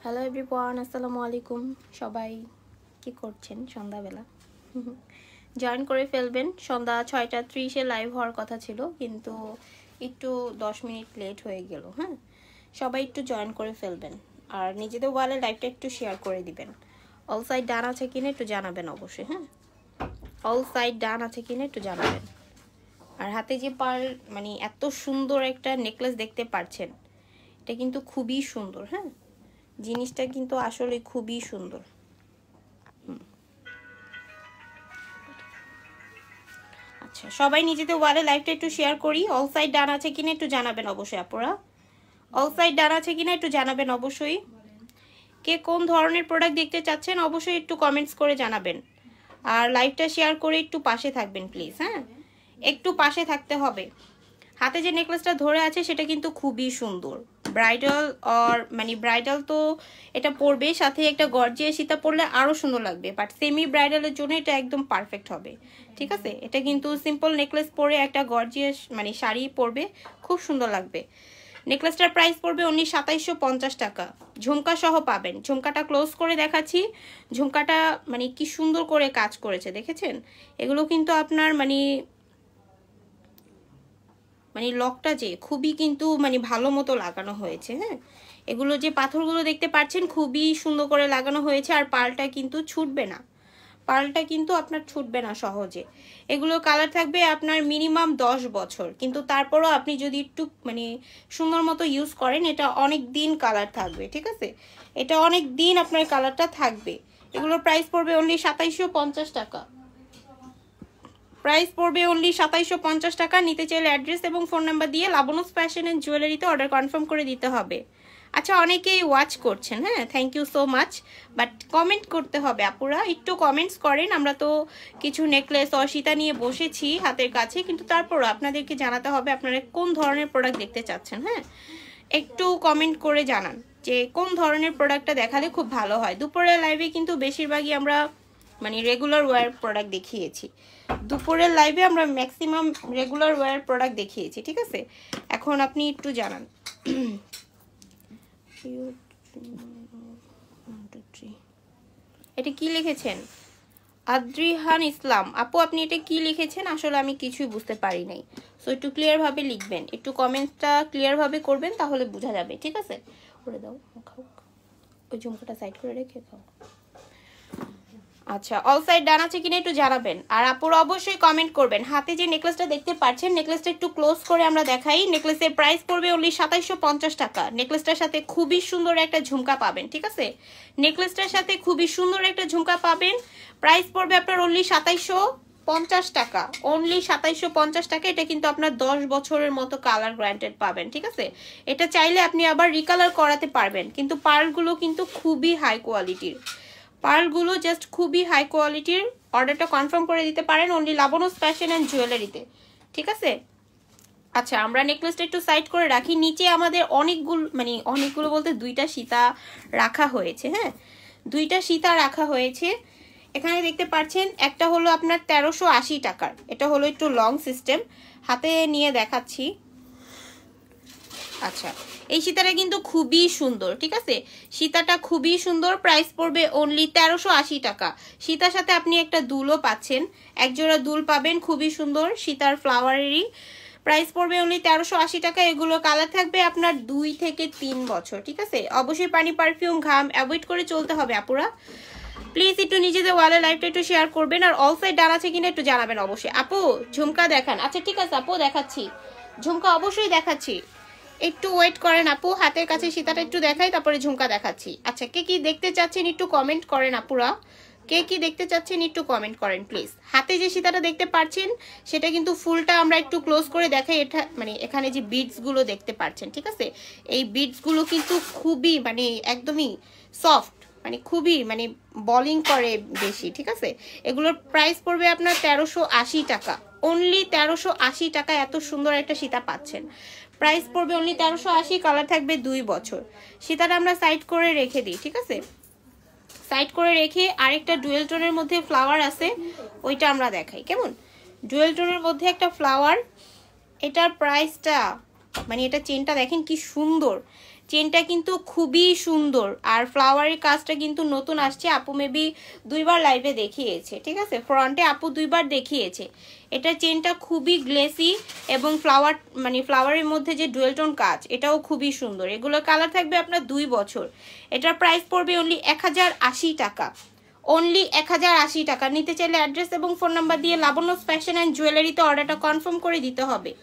Hello everyone, আসসালামু আলাইকুম। সবাই কি করছেন সন্ধ্যাবেলা? জয়েন করে ফেলবেন। সন্ধ্যা 6:30-এ লাইভ হওয়ার কথা ছিল, কিন্তু একটু 10 মিনিট লেট হয়ে গেল। হ্যাঁ, সবাই একটু জয়েন করে ফেলবেন আর নিজেদের ওয়ালে লাইভটা একটু শেয়ার করে দিবেন। অল সাইড ডান আছে কিনা একটু জানাবেন অবশ্যই। হ্যাঁ, অল সাইড ডান আছে কিনা একটু জানাবেন। আর হাতে যে পার্ল মানে এত সুন্দর একটা নেকলেস দেখতে পাচ্ছেন, এটা কিন্তু খুবই সুন্দর। হ্যাঁ, জিনিসটা কিন্তু আসলে খুবই সুন্দর। আচ্ছা, সবাই নিজেদের ওয়ালে লাইভটা একটু শেয়ার করি। অল সাইড ডান আছে কিনা একটু জানাবেন অবশ্যই আপুরা। অল সাইড ডান আছে কিনা একটু জানাবেন অবশ্যই। কে কোন ধরনের প্রোডাক্ট দেখতে চাচ্ছেন অবশ্যই একটু কমেন্টস করে জানাবেন। আর লাইভটা শেয়ার করে একটু পাশে থাকবেন প্লিজ। হ্যাঁ, একটু পাশে থাকতে হবে। হাতে যে নেকলেসটা ধরে আছে সেটা কিন্তু খুবই সুন্দর। ব্রাইডাল আর মানে ব্রাইডাল তো এটা পরবে, সাথে একটা গর্জিয়াস সীতা পরলে আরও সুন্দর লাগবে, বাট সেমি ব্রাইডালের জন্য এটা একদম পারফেক্ট হবে। ঠিক আছে, এটা কিন্তু সিম্পল নেকলেস পরে একটা গর্জিয়াস মানে শাড়ি পরবে, খুব সুন্দর লাগবে। নেকলেসটার প্রাইস পড়বে অনলি 2750 টাকা। ঝুমকা সহ পাবেন। ঝুমকাটা ক্লোজ করে দেখাচ্ছি। ঝুমকাটা মানে কি সুন্দর করে কাজ করেছে দেখেছেন? এগুলো কিন্তু আপনার মানে লকটা যে খুবই কিন্তু মানে ভালো মতো লাগানো হয়েছে। হ্যাঁ, এগুলো যে পাথরগুলো দেখতে পাচ্ছেন খুবই সুন্দর করে লাগানো হয়েছে। আর পার্লটা কিন্তু ছুটবে না, পার্লটা কিন্তু আপনার ছুটবে না সহজে। এগুলো কালার থাকবে আপনার মিনিমাম 10 বছর, কিন্তু তারপরও আপনি যদি একটু মানে সুন্দর মতো ইউজ করেন এটা অনেক দিন কালার থাকবে। ঠিক আছে, এটা অনেক দিন আপনার কালারটা থাকবে। এগুলোর প্রাইস পড়বে অনলি 2750 টাকা। প্রাইস পড়বে অনলি 2750 টাকা। নিতে চাইলে অ্যাড্রেস এবং ফোন নাম্বার দিয়ে লাবণস ফ্যাশন অ্যান্ড জুয়েলারিতে অর্ডার কনফার্ম করে দিতে হবে। আচ্ছা, অনেকেই ওয়াচ করছেন। হ্যাঁ, thank you so much, but comment করতে হবে আপুরা, একটু কমেন্টস করেন। আমরা তো কিছু নেকলেস অসিতা নিয়ে বসেছি হাতের কাছে, কিন্তু তারপরও আপনাদেরকে জানাতে হবে আপনারা কোন ধরনের প্রোডাক্ট দেখতে চাচ্ছেন। হ্যাঁ, একটু কমেন্ট করে জানান যে কোন ধরনের প্রোডাক্টটা দেখালে খুব ভালো হয়। দুপুরের লাইভে কিন্তু বেশিরভাগই আমরা মানে রেগুলার ওয়্যার প্রোডাক্ট দেখিয়েছি। দুপুরের লাইভে আমরা ম্যাক্সিমাম রেগুলার ওয়্যার প্রোডাক্ট দেখিয়েছি। ঠিক আছে, এখন আপনি একটু জানান। এটা কি লিখেছেন? আদ্রিহান ইসলাম আপু, আপনি এটা কি লিখেছেন? আসলে আমি কিছুই বুঝতে পারি নাই, সো একটু ক্লিয়ার ভাবে লিখবেন, একটু কমেন্টসটা ক্লিয়ার ভাবে করবেন, তাহলে বোঝা যাবে। ঠিক আছে, করে দাও, খাও, ওই ঝুমকাটা সাইড করে রেখে খাও। আচ্ছা, অল সাইড ডান আছে কিনা একটু জানাবেন। আর আপুরা অবশ্যই কমেন্ট করবেন। হাতে যে নেকলেসটা দেখতে পাচ্ছেন, নেকলেসটা একটু ক্লোজ করে আমরা দেখাই। নেকলেসের প্রাইস পড়বে অনলি 2750 টাকা। নেকলেসটার সাথে খুবই সুন্দর একটা ঝুমকা পাবেন। ঠিক আছে, নেকলেসটার সাথে খুবই সুন্দর একটা ঝুমকা পাবেন। প্রাইস পড়বে আপনার অনলি 2750 টাকা। অনলি 2750 টাকা। এটা কিন্তু আপনার 10 বছরের মতো কালার গ্যারান্টেড পাবেন। ঠিক আছে, এটা চাইলে আপনি আবার রিকালার করাতে পারবেন, কিন্তু পার্লগুলো কিন্তু খুবই হাই কোয়ালিটির। পার্লগুলো জাস্ট খুবই হাই কোয়ালিটির। অর্ডারটা কনফার্ম করে দিতে পারেন অনলি লাবণস ফ্যাশন অ্যান্ড জুয়েলারিতে। ঠিক আছে, আচ্ছা আমরা নেকলেসটা একটু সাইড করে রাখি। নিচে আমাদের অনেকগুলো বলতে দুইটা সীতা রাখা হয়েছে। হ্যাঁ, দুইটা সীতা রাখা হয়েছে। এখানে দেখতে পাচ্ছেন একটা হলো আপনার 1380 টাকার। এটা হলো একটু লং সিস্টেম, হাতে নিয়ে দেখাচ্ছি। আচ্ছা, এই সীতাটা কিন্তু খুবই সুন্দর। ঠিক আছে, সীতাটা খুবই সুন্দর। প্রাইস পড়বে অনলি 1380 টাকা। সীতার সাথে আপনি একটা দুলও পাচ্ছেন, একজোড়া দুল পাবেন, খুবই সুন্দর সীতার ফ্লাওয়ারেরই। প্রাইস পড়বে অনলি 1380 টাকা। এগুলো কালার থাকবে আপনার 2 থেকে 3 বছর। ঠিক আছে, অবশ্যই পানি, পারফিউম, ঘাম অ্যাভয়েড করে চলতে হবে আপুরা। প্লিজ একটু নিজেদের ওয়ালে লাইভটা একটু শেয়ার করবেন। আর অল সাইড ডান আছে কিনা একটু জানাবেন অবশ্যই। আপু ঝুমকা দেখান। আচ্ছা ঠিক আছে আপু, দেখাচ্ছি ঝুমকা, অবশ্যই দেখাচ্ছি। একটু ওয়েট করেন আপু, হাতের কাছে সীতাটা একটু দেখাই, তারপরে ঝুমকা দেখাচ্ছি। আচ্ছা, কে কি দেখতে চাচ্ছেন একটু কমেন্ট করেন আপুরা। কে কি দেখতে চাচ্ছেন একটু কমেন্ট করেন প্লিজ। হাতে যে সীতাটা দেখতে পাচ্ছেন সেটা কিন্তু ফুলটা আমরা একটু ক্লোজ করে দেখাই। এটা মানে এখানে যে বিডস গুলো দেখতে পাচ্ছেন, ঠিক আছে, এই বিডস গুলো কিন্তু খুবই মানে একদমই সফট, মানে খুবই মানে বলিং করে বেশি। ঠিক আছে, এগুলোর প্রাইস পড়বে আপনার 1380 টাকা। অনলি 1380 টাকা এত সুন্দর একটা সীতা পাচ্ছেন। প্রাইস পড়বে অনলি 1380। কালার থাকবে 2 বছর। সীতাটা আমরা সাইড করে রেখে দিই। ঠিক আছে, সাইড করে রেখে আরেকটা ডুয়েল টোনের মধ্যে ফ্লাওয়ার আছে, ওইটা আমরা দেখাই। কেমন ডুয়েল টোনের মধ্যে একটা ফ্লাওয়ার, এটার প্রাইসটা মানে এটা চেনটা দেখেন কি সুন্দর। চেনটা কিন্তু খুবই সুন্দর, আর ফ্লাওয়ারের কাজটা কিন্তু নতুন আসছে, আপু মেবি 2বার লাইভে দেখিয়েছে, ঠিক আছে, ফ্রন্টে আপু 2বার দেখিয়েছে। এটা চেনটা খুবই গ্লেসি এবং ফ্লাওয়ারের মধ্যে যে ডুয়েল টোন কাজ, এটাও খুবই সুন্দর। এগুলোর কালার থাকবে আপনার 2 বছর। এটার প্রাইস পড়বে অনলি 1080 টাকা, অনলি 1080 টাকা। নিতে চাইলে অ্যাড্রেস এবং ফোন নাম্বার দিয়ে লাবণ্যস ফ্যাশন অ্যান্ড জুয়েলারিতে অর্ডারটা কনফার্ম করে দিতে হবে।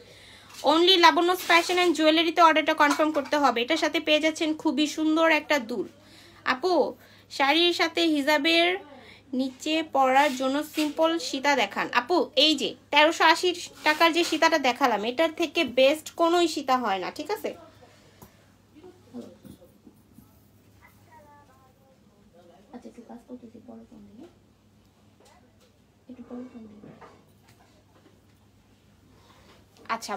অনলি লাবণ্যস ফ্যাশন অ্যান্ড জুয়েলারিতে অর্ডারটা কনফার্ম করতে হবে। এটার সাথে পেয়ে যাচ্ছেন খুবই সুন্দর একটা দুল। আপু শাড়ির সাথে হিজাবের নিচে পরার জন্য সিম্পল সীতা দেখান। আপু এই যে 1380 টাকার যে সীতাটা দেখালাম, এটার থেকে বেস্ট কোনোই সীতা হয় না, ঠিক আছে। আচ্ছা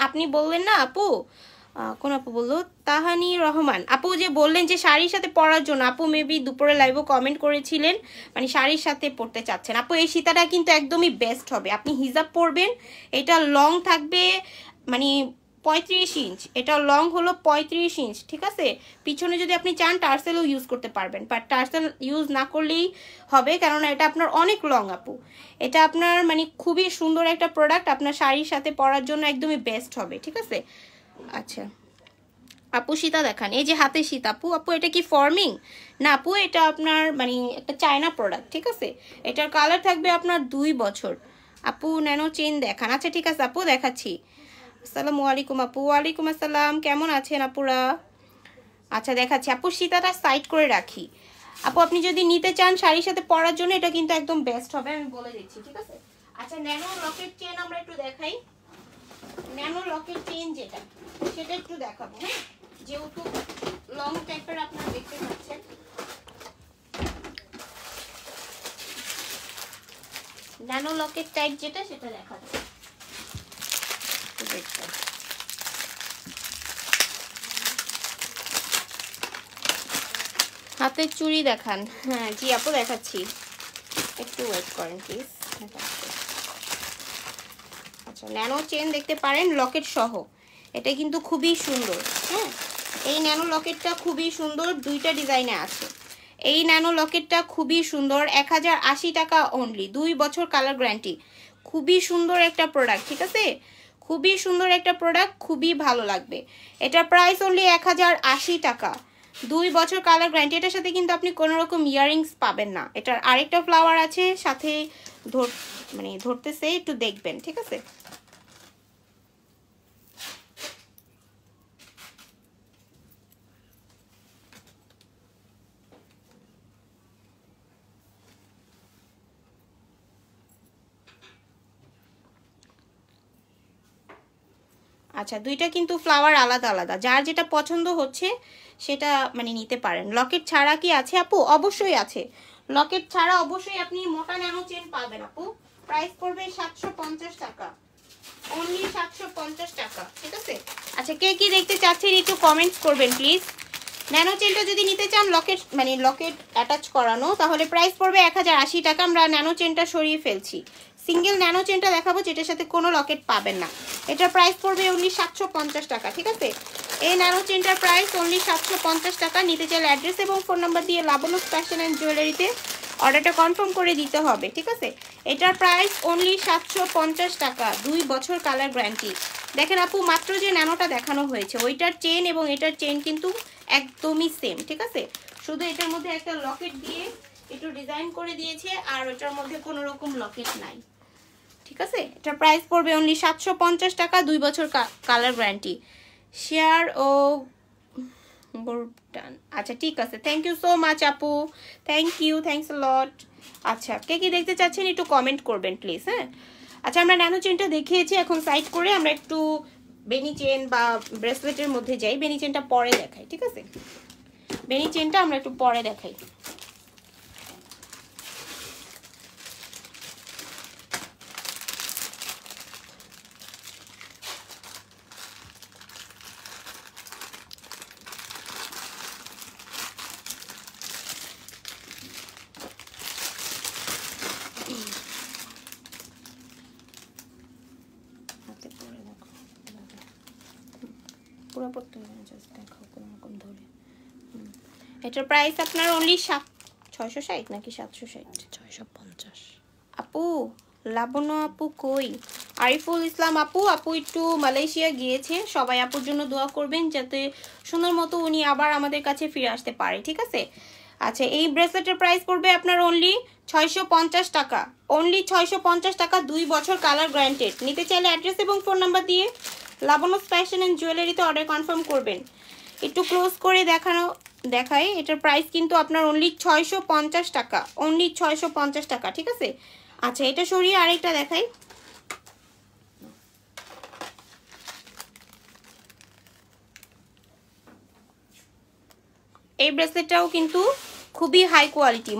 আপনি বললেন না আপু, কোন আপু বললো, তাহানি রহমান আপু যে বললেন যে শাড়ির সাথে পরার জন্য, আপু মেবি দুপুরে লাইভও কমেন্ট করেছিলেন, মানে শাড়ির সাথে পরতে চাচ্ছেন। আপু এই সীতাটা কিন্তু একদমই বেস্ট হবে। আপনি হিজাব পরবেন, এটা লং থাকবে মানে 35 ইঞ্চ, এটা লং হলো 35 ইঞ্চ, ঠিক আছে। পিছনে যদি আপনি চান টার্সেলও ইউজ করতে পারবেন, বাট টার্সেল ইউজ না করলেই হবে, কারণ এটা আপনার অনেক লং আপু। এটা আপনার মানে খুবই সুন্দর একটা প্রোডাক্ট, আপনার শাড়ির সাথে পরার জন্য একদমই বেস্ট হবে, ঠিক আছে। আচ্ছা আপু সীতা দেখান, এই যে হাতে সীতা। আপু এটা কি ফর্মিং না আপু, এটা আপনার মানে একটা চায়না প্রোডাক্ট, ঠিক আছে। এটার কালার থাকবে আপনার 2 বছর। আপু ন্যানো চেইন দেখান। আচ্ছা ঠিক আছে আপু দেখাচ্ছি। আসসালামু আলাইকুম আপু। ওয়ালাইকুম আসসালাম, কেমন আছেন আপুরা? আচ্ছা দেখাচ্ছি। আপু সীতাটা সাইড করে রাখি। আপু আপনি যদি নিতে চান শাড়ির সাথে পরার জন্য, এটা কিন্তু একদম বেস্ট হবে, আমি বলে দিচ্ছি, ঠিক আছে। আচ্ছা ন্যানো লকেট চেন আমরা একটু দেখাই। ন্যানো লকেট চেন যেটা, সেটা একটু দেখাবো, হ্যাঁ, যেহেতু লং টাইপের আপনারা দেখতে পাচ্ছেন। ন্যানো লকেট টাইপ যেটা, সেটা দেখাচ্ছি। হাতের চুড়ি দেখান। হ্যাঁ জি আপু দেখাচ্ছি, একটু ওয়েট করেন প্লিজ। আচ্ছা ন্যানো চেন দেখতে পারেন লকেট সহ, এটা কিন্তু খুবই সুন্দর। হ্যাঁ এই ন্যানো লকেটটা খুবই সুন্দর, 2টা ডিজাইনে আছে। এই ন্যানো লকেটটা খুবই সুন্দর, 1080 টাকা অনলি, 2 বছর কালার গ্যারান্টি। খুবই সুন্দর একটা প্রোডাক্ট, ঠিক আছে, খুবই সুন্দর একটা প্রোডাক্ট, খুবই ভালো লাগবে। এটার প্রাইস অনলি 1080 টাকা, 2 বছর কালার গ্যারান্টি। এটার সাথে কিন্তু আপনি কোনো রকম ইয়াররিংস পাবেন না। এটার আরেকটা ফ্লাওয়ার আছে সাথে, ধরতেছে, একটু দেখবেন, ঠিক আছে। আচ্ছা 2টা কিন্তু ফ্লাওয়ার আলাদা আলাদা, যার যেটা পছন্দ হচ্ছে সেটা মানে নিতে পারেন। লকেট ছাড়া কি আছে আপু? অবশ্যই আছে, লকেট ছাড়া অবশ্যই আপনি মোটা ন্যানো চেন পাবেন আপু। প্রাইস পড়বে 750 টাকা, অনলি 750 টাকা, ঠিক আছে। আচ্ছা কে কি দেখতে চাচ্ছেন একটু কমেন্টস করবেন প্লিজ। ন্যানো চেনটা যদি নিতে চান লকেট অ্যাটাচ করানো, তাহলে প্রাইস পড়বে 1080 টাকা। আমরা ন্যানো চেনটা সরিয়ে ফেলছি, সিঙ্গেল ন্যানো চেনটা দেখাবো যেটার সাথে কোনো লকেট পাবেন না। এটার প্রাইস পড়বে অনলি 750 টাকা, ঠিক আছে। এই ন্যানো চেনটার প্রাইস অনলি 750 টাকা। নিতে চাইলে অ্যাড্রেস এবং ফোন নাম্বার দিয়ে লাবণ্যস ফ্যাশন অ্যান্ড জুয়েলারিতে অর্ডারটা কনফার্ম করে দিতে হবে, ঠিক আছে। এটার প্রাইস অনলি 750 টাকা, 2 বছর কালার গ্যারান্টি। দেখেন আপু মাত্র যে ন্যানোটা দেখানো হয়েছে, ওইটার চেন এবং এটার চেন কিন্তু একদমই সেম, ঠিক আছে। শুধু এটার মধ্যে একটা লকেট দিয়ে একটু ডিজাইন করে দিয়েছে, আর ওটার মধ্যে কোনো রকম লকেট নাই, ঠিক আছে। এটার প্রাইস পড়বে অনলি 750 টাকা, 2 বছর কালার গ্যারান্টি। শেয়ার ও ডান। আচ্ছা ঠিক আছে, থ্যাংক ইউ সো মাচ আপু, থ্যাংকস আ লট। আচ্ছা কে কি দেখতে চাচ্ছেন একটু কমেন্ট করবেন প্লিজ। হ্যাঁ আচ্ছা আমরা ন্যানো চেনটা দেখিয়েছি, এখন সাইড করে আমরা একটু বেনি চেন বা ব্রেসলেটের মধ্যে যাই। বেনি চেনটা পরে দেখাই, ঠিক আছে, বেনি চেনটা আমরা একটু পরে দেখাই। পুরো পড়তে হবে না, জাস্ট দেখাও কোনো রকম ধরে। এটার প্রাইস আপনার অনলি 660 নাকি 760? 650। আপু লাবণ্য আপু কই? আরিফুল ইসলাম আপু, আপু একটু মালয়েশিয়া গিয়েছে, সবাই আপুর জন্য দোয়া করবেন যাতে সুন্দর মতো উনি আবার আমাদের কাছে ফিরে আসতে পারে, ঠিক আছে? আচ্ছা, এই ব্রেসলেটের প্রাইস পড়বে আপনার অনলি 650 টাকা, অনলি 650 টাকা, 2 বছর কালার গ্যারান্টেড। নিতে চাইলে অ্যাড্রেস এবং ফোন নাম্বার দিয়ে লাবণ্য ফ্যাশন অ্যান্ড জুয়েলারিতে অর্ডার কনফার্ম করবেন। একটু ক্লোজ করে দেখাই, এটার প্রাইস কিন্তু আপনার অনলি 650 টাকা, অনলি 650 টাকা, ঠিক আছে? আচ্ছা, এটা সরিয়ে আরেকটা দেখাই। এই ব্রেসলেটটাও কিন্তু খুবই হাই কোয়ালিটি,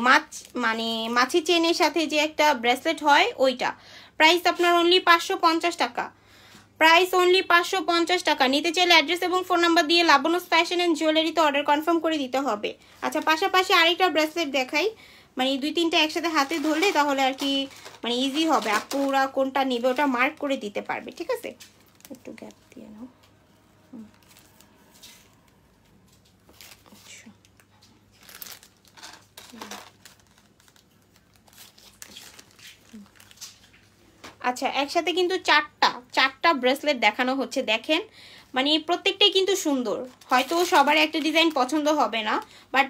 মাছি চেনের সাথে যে একটা ব্রেসলেট হয় ওইটা। প্রাইস আপনার অনলি 550 টাকা, প্রাইস অনলি 550 টাকা। নিতে চাইলে অ্যাড্রেস এবং ফোন নাম্বার দিয়ে লাবণ্য ফ্যাশন অ্যান্ড জুয়েলারিতে অর্ডার কনফার্ম করে দিতে হবে। আচ্ছা, পাশাপাশি আরেকটা ব্রেসলেট দেখাই, মানে 2-3টা একসাথে হাতে ধরলে তাহলে আর কি মানে ইজি হবে, আপুরা কোনটা নিবে ওটা মার্ক করে দিতে পারবে, ঠিক আছে? একটু গ্যাপ দিয়ে নাও। আচ্ছা, একসাথে কিন্তু চারটা ব্রেসলেট দেখানো হচ্ছে, দেখেন মানে প্রত্যেকটাই কিন্তু সুন্দর। হয়তো সবার একটা ডিজাইন পছন্দ হবে না, বাট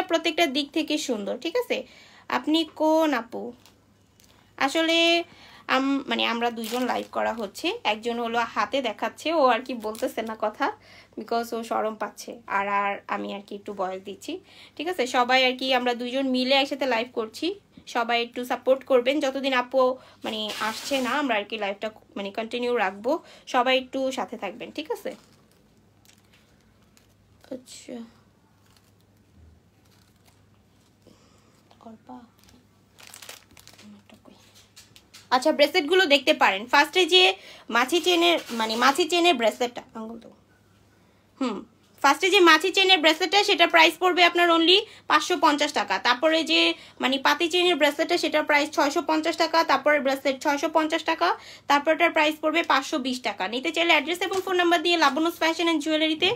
প্রত্যেকটা দিক থেকে সুন্দর, ঠিক আছে? আপনি কোন আপু? আসলে মানে আমরা দুইজন লাইভ করা হচ্ছে, একজন হলো হাতে দেখাচ্ছে, ও আর কি বলতেছে না কথা, বিকজ ও শরম পাচ্ছে, আর আমি আর কি একটু ভয়েস দিচ্ছি, ঠিক আছে? সবাই আর কি আমরা দুইজন মিলে একসাথে লাইভ করছি, সবাই একটু সাপোর্ট করবেন। যতদিন আপু মানে আসছে না আমরা আর কি লাইভটা মানে কন্টিনিউ রাখবো, সবাই একটু সাথে থাকবেন, ঠিক আছে? আচ্ছা, আচ্ছা, ব্রেসলেটগুলো দেখতে পারেন। ফার্স্টে যে মাছি চেনের ব্রেসলেটটা, আঙ্গুল তো ফার্স্টে যে মাছি চেনের ব্রেসলেটটা সেটা প্রাইস পড়বে আপনার অনলি 550 টাকা। তারপরে যে মানে পাতি চেনের ব্রেসলেটটা সেটার প্রাইস 650 টাকা, তারপরে ব্রেসলেট 650 টাকা, তারপরটার প্রাইস পড়বে 520 টাকা। নিতে চাইলে অ্যাড্রেস এবং ফোন নাম্বার দিয়ে লাবণ্য ফ্যাশন অ্যান্ড জুয়েলারিতে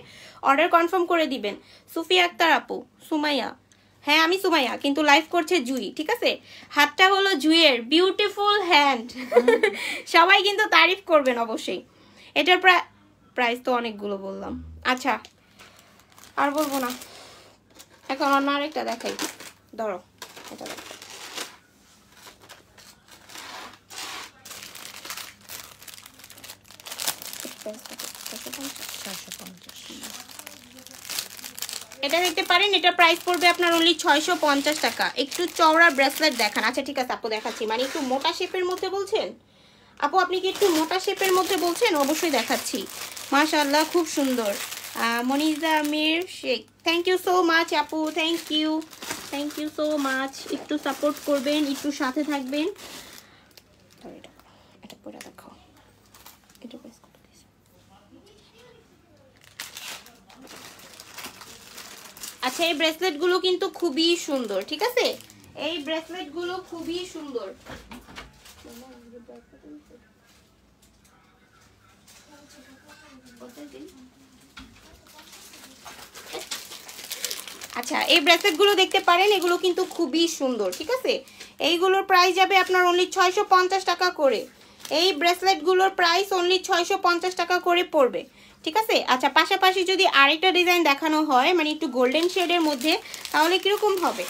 অর্ডার কনফার্ম করে দিবেন। সুফিয়া আক্তার আপু, সুমাইয়া, হ্যাঁ আমি সুমাইয়া, কিন্তু লাইভ করছে জুই, ঠিক আছে? হাতটা হলো জুইয়ের, বিউটিফুল হ্যান্ড। সবাই কিন্তু তারিফ করবেন অবশ্যই। এটার প্রাইস তো অনেকগুলো বললাম। আচ্ছা, আর বলবো না, এখন অন্য আরেকটা দেখাই, ধরো এটা দেখো। এটা দেখতে পারেন, এটা প্রাইস পড়বে আপনার অনলি 650 টাকা। একটু চওড়া ব্রেসলেট দেখান। আচ্ছা ঠিক আছে আপু, দেখাচ্ছি। মানে একটু মোটা শেপের মধ্যে বলছেন আপু, আপনি কি একটু মোটা শেপের মধ্যে বলছেন? অবশ্যই দেখাচ্ছি। মাশাআল্লাহ, খুব সুন্দর। Moniza Amir Sheikh, thank you so much আপু, থ্যাংক ইউ সো মাচ। একটু সাপোর্ট করবেন, একটু সাথে থাকবেন। এটা পরে দেখাও, এটা প্রেস করে দিস। আচ্ছা, এই ব্রেসলেটগুলো কিন্তু খুবই সুন্দর, ঠিক আছে? এই ব্রেসলেটগুলো খুবই সুন্দর। আচ্ছা, এই ব্রেসলেটগুলো দেখতে পারেন, এগুলো কিন্তু খুবই সুন্দর, ঠিক আছে? এইগুলোর প্রাইস যাবে আপনার অনলি 650 টাকা করে। এই ব্রেসলেটগুলোর প্রাইস অনলি 650 টাকা করে পড়বে, ঠিক আছে? আচ্ছা, পাশাপাশি যদি আরেকটা ডিজাইন দেখানো হয় মানে একটু গোল্ডেন শেডের মধ্যে, তাহলে কিরকম হবে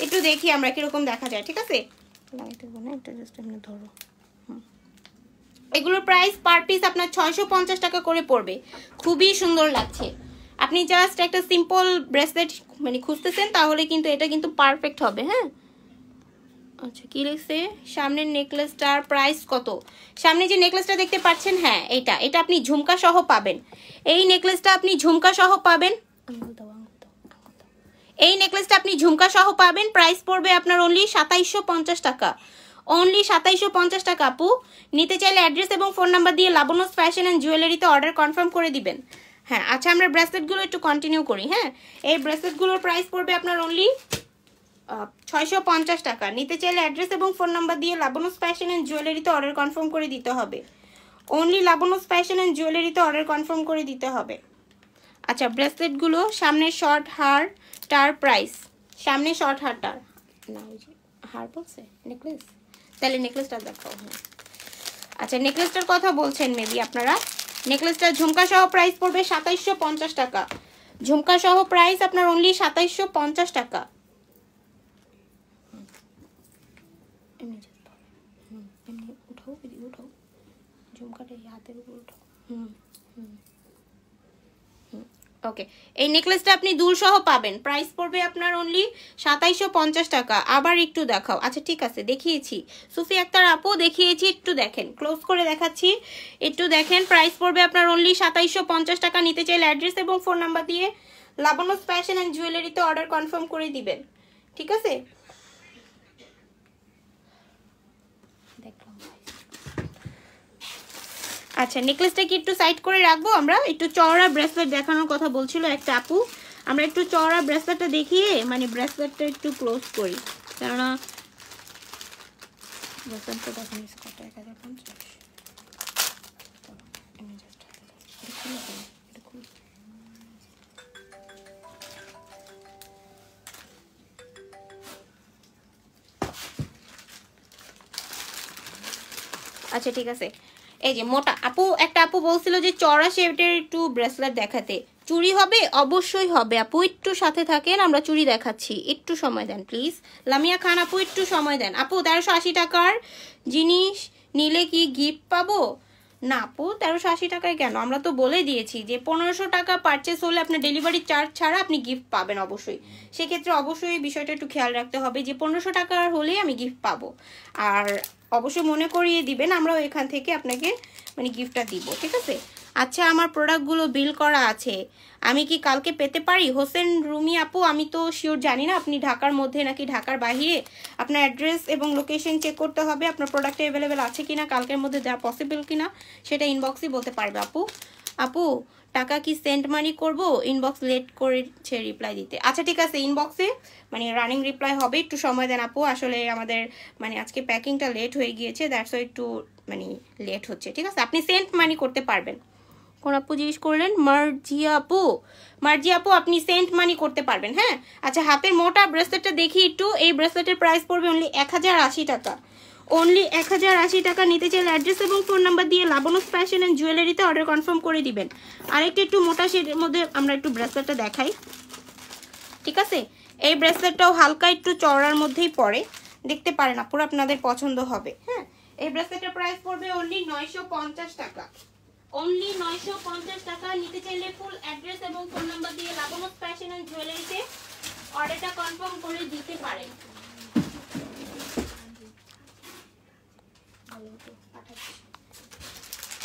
একটু দেখি আমরা, কিরকম দেখা যায়, ঠিক আছে? ধরো, এগুলোর প্রাইস পার পিস আপনার 650 টাকা করে পড়বে। খুবই সুন্দর লাগছে। আপনি জাস্ট একটা সিম্পল ব্রেসলেট মানে খুঁজতেছেন, তাহলে কিন্তু এটা কিন্তু পারফেক্ট হবে। হ্যাঁ, আচ্ছা, কি লিখছে? সামনের নেকলেসটার প্রাইস কত? সামনে যে নেকলেসটা দেখতে পাচ্ছেন, হ্যাঁ এটা আপনি ঝুমকা সহ পাবেন। এই নেকলেসটা আপনি ঝুমকা সহ পাবেন। এই নেকলেসটা আপনি ঝুমকা সহ পাবেন। প্রাইস পড়বে আপনার অনলি 2750 টাকা, অনলি 2750 টাকা। আপু নিতে চাইলে অ্যাড্রেস এবং ফোন নাম্বার দিয়ে লাবণ্য ফ্যাশন অ্যান্ড জুয়েলারিতে অর্ডার কনফার্ম করে দিবেন। হ্যাঁ, আচ্ছা, আমরা ব্রেসলেটগুলো একটু কন্টিনিউ করি। হ্যাঁ, এই ব্রেসলেটগুলোর প্রাইস পড়বে আপনার অনলি 650 টাকা। নিতে চাইলে অ্যাড্রেস এবং ফোন নাম্বার দিয়ে লাবণ্য ফ্যাশন অ্যান্ড জুয়েলারিতে অর্ডার কনফার্ম করে দিতে হবে। অনলি লাবণ্য ফ্যাশন অ্যান্ড জুয়েলারিতে অর্ডার কনফার্ম করে দিতে হবে। আচ্ছা ব্রেসলেটগুলো সামনে শর্ট হারটার প্রাইস, সামনে শর্ট হারটার না, ওই যে হার বলছে নেকলেস, তাহলে নেকলেসটা দেখাও। হ্যাঁ আচ্ছা নেকলেসটার কথা বলছেন মেবি আপনারা। নেকলেসটা ঝুমকা সহ প্রাইস পড়বে 2750 টাকা। ঝুমকা সহ প্রাইস আপনার অনলি 2750 টাকা। উঠাও উঠাও ঝুমকাটা হাতের উপর উঠাও। ওকে এই নেকলেসটা আপনি দুল সহ পাবেন, প্রাইস পড়বে আপনার অনলি 2750 টাকা। আবার একটু দেখাও। আচ্ছা ঠিক আছে দেখিয়েছি, সুফি আক্তার আপু দেখিয়েছি, একটু দেখেন, ক্লোজ করে দেখাচ্ছি, একটু দেখেন। প্রাইস পড়বে আপনার অনলি 2750 টাকা। নিতে চাইলে অ্যাড্রেস এবং ফোন নাম্বার দিয়ে লাবণ্য ফ্যাশন অ্যান্ড জুয়েলারিতে অর্ডার কনফার্ম করে দিবেন, ঠিক আছে? আচ্ছা নেকলেসটা কি একটু সাইড করে রাখবো আমরা, একটু চওড়া ব্রেসলেট দেখানোর কথা বলছিল একটা আপু, আমরা একটু চওড়া ব্রেসলেটটা দেখিয়ে মানে ব্রেসলেটটা একটু ক্লোজ করি, কেননা ব্রেসলেটটা দেখেন কত 1050। আচ্ছা ঠিক আছে, এই যে মোটা আপু, একটা আপু বলছিল যে চওড়া শেপের একটু ব্রেসলেট দেখাতে, চুড়ি হবে? অবশ্যই হবে আপু, একটু সাথে থাকেন, আমরা চুড়ি দেখাচ্ছি, একটু সময় দেন প্লিজ। লামিয়া খান আপু একটু সময় দেন। আপু 1380 টাকার জিনিস নিলে কি গিফট পাবো? না আপু 1380 টাকায় কেন, আমরা তো বলে দিয়েছি যে 1500 টাকা পারচেস হলে আপনার ডেলিভারি চার্জ ছাড়া আপনি গিফট পাবেন অবশ্যই। সেক্ষেত্রে অবশ্যই বিষয়টা একটু খেয়াল রাখতে হবে যে 1500 টাকার হলেই আমি গিফট পাবো, আর অবশ্যই মনে করিয়ে দিবেন, আমরাও এখান থেকে আপনাকে মানে গিফটটা দিব, ঠিক আছে? আচ্ছা আমার প্রোডাক্টগুলো বিল করা আছে, আমি কি কালকে পেতে পারি? হোসেন রুমি আপু আমি তো শিওর জানি না আপনি ঢাকার মধ্যে নাকি ঢাকার বাইরে, আপনার অ্যাড্রেস এবং লোকেশন চেক করতে হবে, আপনার প্রোডাক্ট অ্যাভেলেবেল আছে কিনা, কালকের মধ্যে দেওয়া পসিবল কিনা সেটা ইনবক্সই বলতে পারবে আপু। আপু টাকা কি সেন্ড মানি করব? ইনবক্স লেট করেছে রিপ্লাই দিতে। আচ্ছা ঠিক আছে ইনবক্সে মানে রানিং রিপ্লাই হবে, একটু সময় দেন আপু, আসলে আমাদের মানে আজকে প্যাকিংটা লেট হয়ে গিয়েছে, দ্যাটস একটু মানে লেট হচ্ছে, ঠিক আছে? আপনি সেন্ড মানি করতে পারবেন। কোন আপু জিজ্ঞেস করলেন? মার্জিয়া আপু, মার্জিয়া আপু আপনি সেন্ট মানি করতে পারবেন। হ্যাঁ আচ্ছা হাতের মোটা ব্রেসলেটটা দেখি একটু, এই ব্রেসলেটের প্রাইস পড়বে অনলি 1080 টাকা, অনলি 1080 টাকা। নিতে চাইলে অ্যাড্রেস এবং ফোন নাম্বার দিয়ে লাবণ্য ফ্যাশন অ্যান্ড জুয়েলারিতে অর্ডার কনফার্ম করে দিবেন। আরেকটা একটু মোটা শেডের মধ্যে আমরা একটু ব্রেসলেটটা দেখাই, ঠিক আছে? এই ব্রেসলেটটাও হালকা একটু চওড়ার মধ্যেই পড়ে, দেখতে পারেন আপুরা আপনাদের পছন্দ হবে। হ্যাঁ এই ব্রেসলেটের প্রাইস পড়বে অনলি 950 টাকা, অনলি 950 টাকা। নিতে চাইলে ফুল অ্যাড্রেস এবং ফোন নাম্বার দিয়ে লাবণ্য ফ্যাশন অ্যান্ড জুয়েলারিতে অর্ডারটা কনফার্ম করে দিতে পারেন।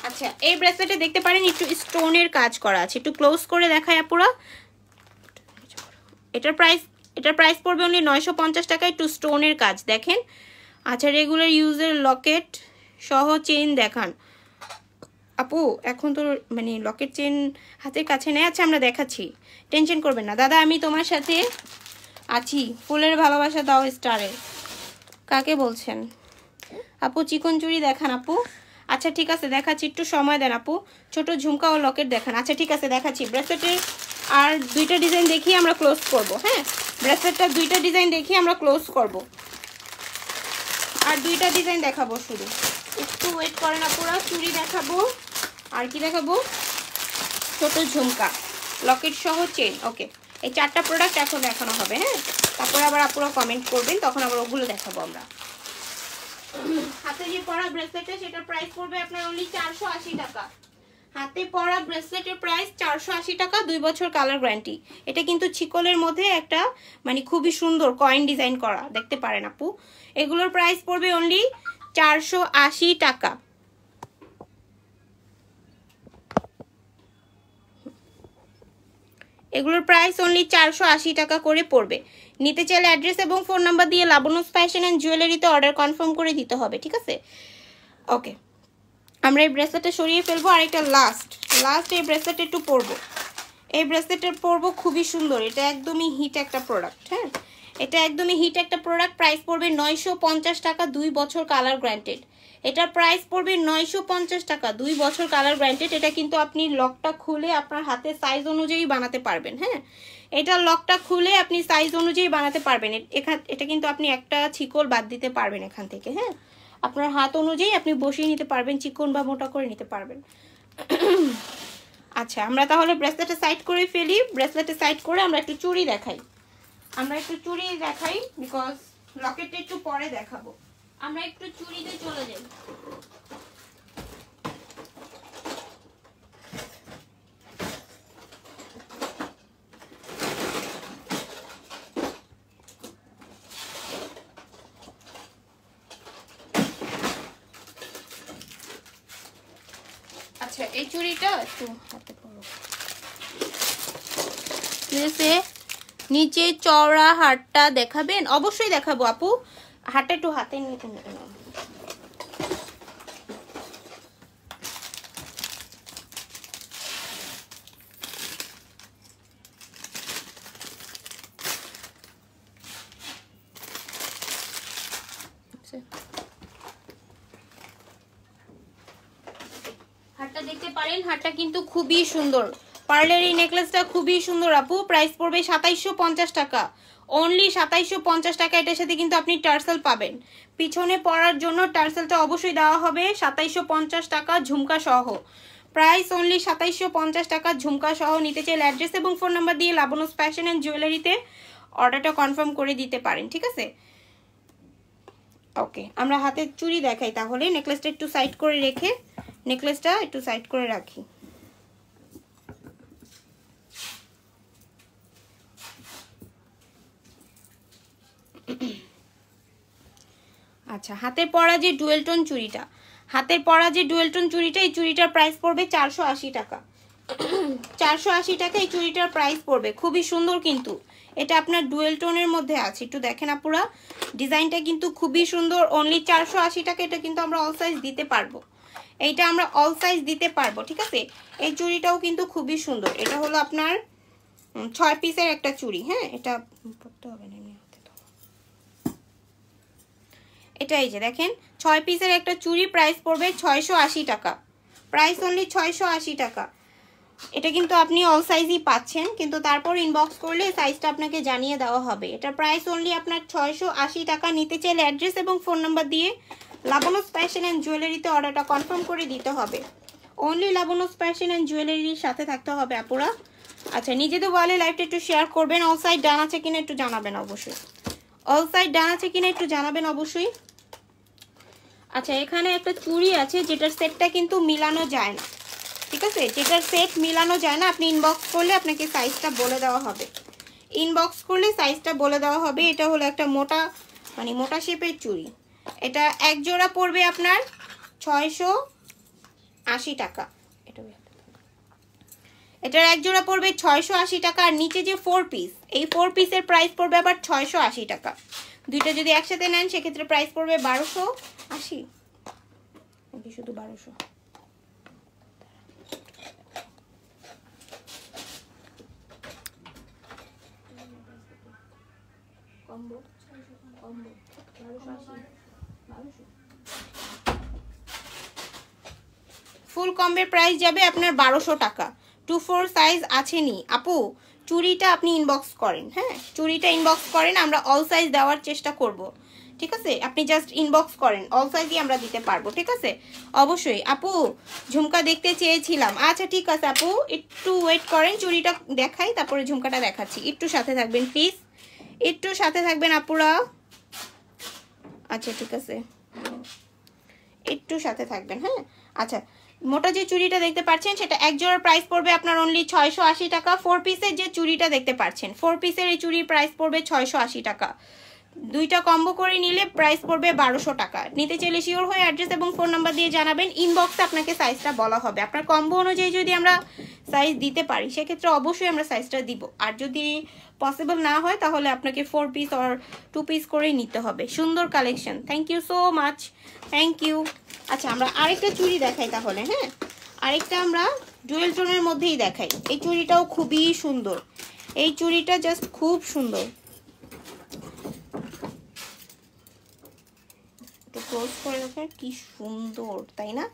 আচ্ছা এই ব্রেসলেটে দেখতে পারেন একটু স্টোনের কাজ করা আছে, একটু ক্লোজ করে দেখায় আপুরা। এটার প্রাইস পড়বে অনলি 950 টাকা, একটু স্টোনের কাজ দেখেন। আচ্ছা রেগুলার ইউজের লকেট সহ চেইন দেখান আপু, এখন তো মানে লকেট চেন হাতের কাছে নেই। আচ্ছা আমরা দেখাচ্ছি, টেনশন করবেন না দাদা, আমি তোমার সাথে আছি, ফুলের ভালোবাসা দাও স্টারে। কাকে বলছেন আপু? চিকন চুড়ি দেখান আপু। আচ্ছা ঠিক আছে দেখাচ্ছি, একটু সময় দেন আপু। ছোট ঝুমকা ও লকেট দেখান। আচ্ছা ঠিক আছে দেখাচ্ছি। ব্রেসলেটের আর দুইটা ডিজাইন দেখিয়ে আমরা ক্লোজ করব। হ্যাঁ ব্রেসলেটটা দুইটা ডিজাইন দেখিয়ে আমরা ক্লোজ করব, আর দুইটা ডিজাইন দেখাবো শুধু, একটু ওয়েট করেন আপুরা। চুড়ি দেখাবো, আর কি দেখাবো? ছোট ঝুমকা, লকেট সহ চেন। ওকে এই চারটা প্রোডাক্ট এখন দেখানো হবে। হ্যাঁ তারপরে আবার আপুরা কমেন্ট করবেন, তখন আবার ওগুলো দেখাবো আমরা। হাতে যে পরা ব্রেসলেটটা সেটার প্রাইস পড়বে আপনার অনলি 480 টাকা। হাতে পরা ব্রেসলেটের প্রাইস 480 টাকা, 2 বছর কালার গ্যারান্টি। এটা কিন্তু চিকলের মধ্যে একটা মানে খুবই সুন্দর কয়েন ডিজাইন করা, দেখতে পারেন আপু। এগুলোর প্রাইস পড়বে অনলি 480 টাকা। এগুলোর প্রাইস অনলি 480 টাকা করে পড়বে। নিতে চাইলে অ্যাড্রেস এবং ফোন নাম্বার দিয়ে লাবণ্য ফ্যাশন অ্যান্ড জুয়েলারিতে অর্ডার কনফার্ম করে দিতে হবে, ঠিক আছে? ওকে আমরা এই ব্রেসলেটটা সরিয়ে ফেলবো। আর একটা লাস্ট এই ব্রেসলেট একটু পরবো, এই ব্রেসলেটের পরবো, খুবই সুন্দর। এটা একদমই হিট একটা প্রোডাক্ট। হ্যাঁ এটা একদমই হিট একটা প্রোডাক্ট। প্রাইস পড়বে 950 টাকা, 2 বছর কালার গ্যারান্টেড। এটার প্রাইস পড়বে 950 টাকা, 2 বছর কালার গ্যারান্টেড। এটা কিন্তু আপনি লকটা খুলে আপনার হাতের সাইজ অনুযায়ী বানাতে পারবেন। হ্যাঁ, এটা লকটা খুলে আপনি সাইজ অনুযায়ী বানাতে পারবেন। এটা কিন্তু আপনি একটা ছিকল বাদ দিতে পারবেন এখান থেকে। হ্যাঁ, আপনার হাত অনুযায়ী আপনি বসিয়ে নিতে পারবেন, চিকন বা মোটা করে নিতে পারবেন। আচ্ছা, আমরা তাহলে ব্রেসলেটে সাইড করে ফেলি। ব্রেসলেটে সাইড করে আমরা একটু চুড়ি দেখাই। বিকজ লকেটটা একটু পরে দেখাবো। আমরা একটু চুড়িতে চলে যাই। আচ্ছা, এই চুড়িটা একটু হাতে পড়ো। নিচে চওড়া হারটা দেখাবেন? অবশ্যই দেখাবো আপু, হারটা একটু হাতে নিয়ে। হারটা দেখতে পারেন, হারটা কিন্তু খুবই সুন্দর। পার্লের এই নেকলেসটা খুবই সুন্দর আপু। প্রাইস পড়বে 2750 টাকা, অনলি 2750 টাকা। এটার সাথে কিন্তু আপনি টার্সেল পাবেন, পিছনে পরার জন্য টার্সেলটা অবশ্যই দেওয়া হবে। 2750 টাকা ঝুমকা সহ, প্রাইস অনলি 2750 টাকা ঝুমকা সহ। নিতে চাইলে অ্যাড্রেস এবং ফোন নাম্বার দিয়ে লাবণ্য ফ্যাশন অ্যান্ড জুয়েলারিতে অর্ডারটা কনফার্ম করে দিতে পারেন, ঠিক আছে? ওকে, আমরা হাতের চুড়ি দেখাই তাহলে। নেকলেসটা একটু সাইড করে রেখে, নেকলেসটা একটু সাইড করে রাখি। আচ্ছা, হাতের পরা যে ডুয়েল টোন চুড়িটা, এই চুড়িটার প্রাইস পড়বে 480 টাকা। 480 টাকা এই চুড়িটার প্রাইস পড়বে। খুবই সুন্দর কিন্তু এটা আপনার ডুয়েল টোনের মধ্যে আছে। একটু দেখেন আপুরা, ডিজাইনটা কিন্তু খুবই সুন্দর। অনলি 480 টাকা। এটা কিন্তু আমরা অল সাইজ দিতে পারবো, এইটা আমরা অল সাইজ দিতে পারবো, ঠিক আছে? এই চুড়িটাও কিন্তু খুবই সুন্দর। এটা হলো আপনার 6 পিসের একটা চুড়ি। হ্যাঁ, এটা পড়তে হবে না, এটা এই যে দেখেন 6 পিসের একটা চুড়ি। প্রাইস পড়বে 680 টাকা, প্রাইস অনলি 680 টাকা। এটা কিন্তু আপনি অল সাইজই পাচ্ছেন, কিন্তু তারপর ইনবক্স করলে সাইজটা আপনাকে জানিয়ে দেওয়া হবে। এটা প্রাইস অনলি আপনার 680 টাকা। নিতে চাইলে অ্যাড্রেস এবং ফোন নাম্বার দিয়ে লাবণ্য ফ্যাশন অ্যান্ড জুয়েলারিতে অর্ডারটা কনফার্ম করে দিতে হবে। অনলি লাবণ্য ফ্যাশন অ্যান্ড জুয়েলারির সাথে থাকতে হবে আপুরা। আচ্ছা, নিজেদের ওয়ালে লাইভটা একটু শেয়ার করবেন। অল সাইড ডান আছে কিনা একটু জানাবেন অবশ্যই। অল সাইড ডান আছে কিনা একটু জানাবেন অবশ্যই। আচ্ছা, এখানে একটা চুড়ি আছে যেটার সেটটা কিন্তু মিলানো যায় না, ঠিক আছে? যেটার সেট মিলানো যায় না, আপনি ইনবক্স করলে আপনাকে সাইজটা বলে দেওয়া হবে। এটা হলো একটা মোটা শেপের চুড়ি। এটা এক জোড়া পড়বে আপনার 680 টাকা। এটার এক জোড়া পড়বে 680 টাকা। আর নিচে যে 4 পিস, এই 4 পিসের প্রাইস পড়বে আবার 680 টাকা। দুইটা যদি একসাথে নেন সেক্ষেত্রে প্রাইস পড়বে 1280, নাকি শুধু 1200? ফুল কম্বের প্রাইস যাবে আপনার 1200 টাকা। 2-4 সাইজ আছে নি আপু, চুড়িটা আপনি ইনবক্স করেন। হ্যাঁ, চুড়িটা ইনবক্স করেন, আমরা অল সাইজ দেওয়ার চেষ্টা করব, ঠিক আছে? আপনি জাস্ট ইনবক্স করেন, অল সাইজই আমরা দিতে পারবো, ঠিক আছে? অবশ্যই আপু, ঝুমকা দেখতে চেয়েছিলাম। আচ্ছা ঠিক আছে আপু, একটু ওয়েট করেন, চুড়িটা দেখাই তারপরে ঝুমকাটা দেখাচ্ছি। একটু সাথে থাকবেন প্লিজ, একটু সাথে থাকবেন আপুরা। আচ্ছা ঠিক আছে, একটু সাথে থাকবেন। হ্যাঁ, আচ্ছা, মোটা যে চুড়িটা দেখতে পাচ্ছেন সেটা এক জোড়ার প্রাইস পড়বে আপনার অনলি 680 টাকা। 4 পিসের যে চুড়িটা দেখতে পাচ্ছেন, 4 পিসের এই চুড়ির প্রাইস পড়বে 680 টাকা। দুইটা কম্বো করে নিলে প্রাইস পড়বে 1200 টাকা। নিতে চাইলে শিওর হয়ে অ্যাড্রেস এবং ফোন নাম্বার দিয়ে জানাবেন। ইনবক্সে আপনাকে সাইজটা বলা হবে। আপনার কম্বো অনুযায়ী যদি আমরা সাইজ দিতে পারি সেক্ষেত্রে অবশ্যই আমরা সাইজটা দিব। আর যদি পসিবল না হয় তাহলে আপনাকে 4 পিস অর 2 পিস করেই নিতে হবে। সুন্দর collection, thank you so much, thank you. আচ্ছা, আমরা আরেকটা চুড়ি দেখাই তাহলে। হ্যাঁ, আরেকটা আমরা ডুয়েল টোনের মধ্যেই দেখাই। এই চুড়িটাও খুবই সুন্দর, এই চুড়িটা জাস্ট খুব সুন্দর। একটু ক্লোজ করে দেখেন কি সুন্দর, তাই না?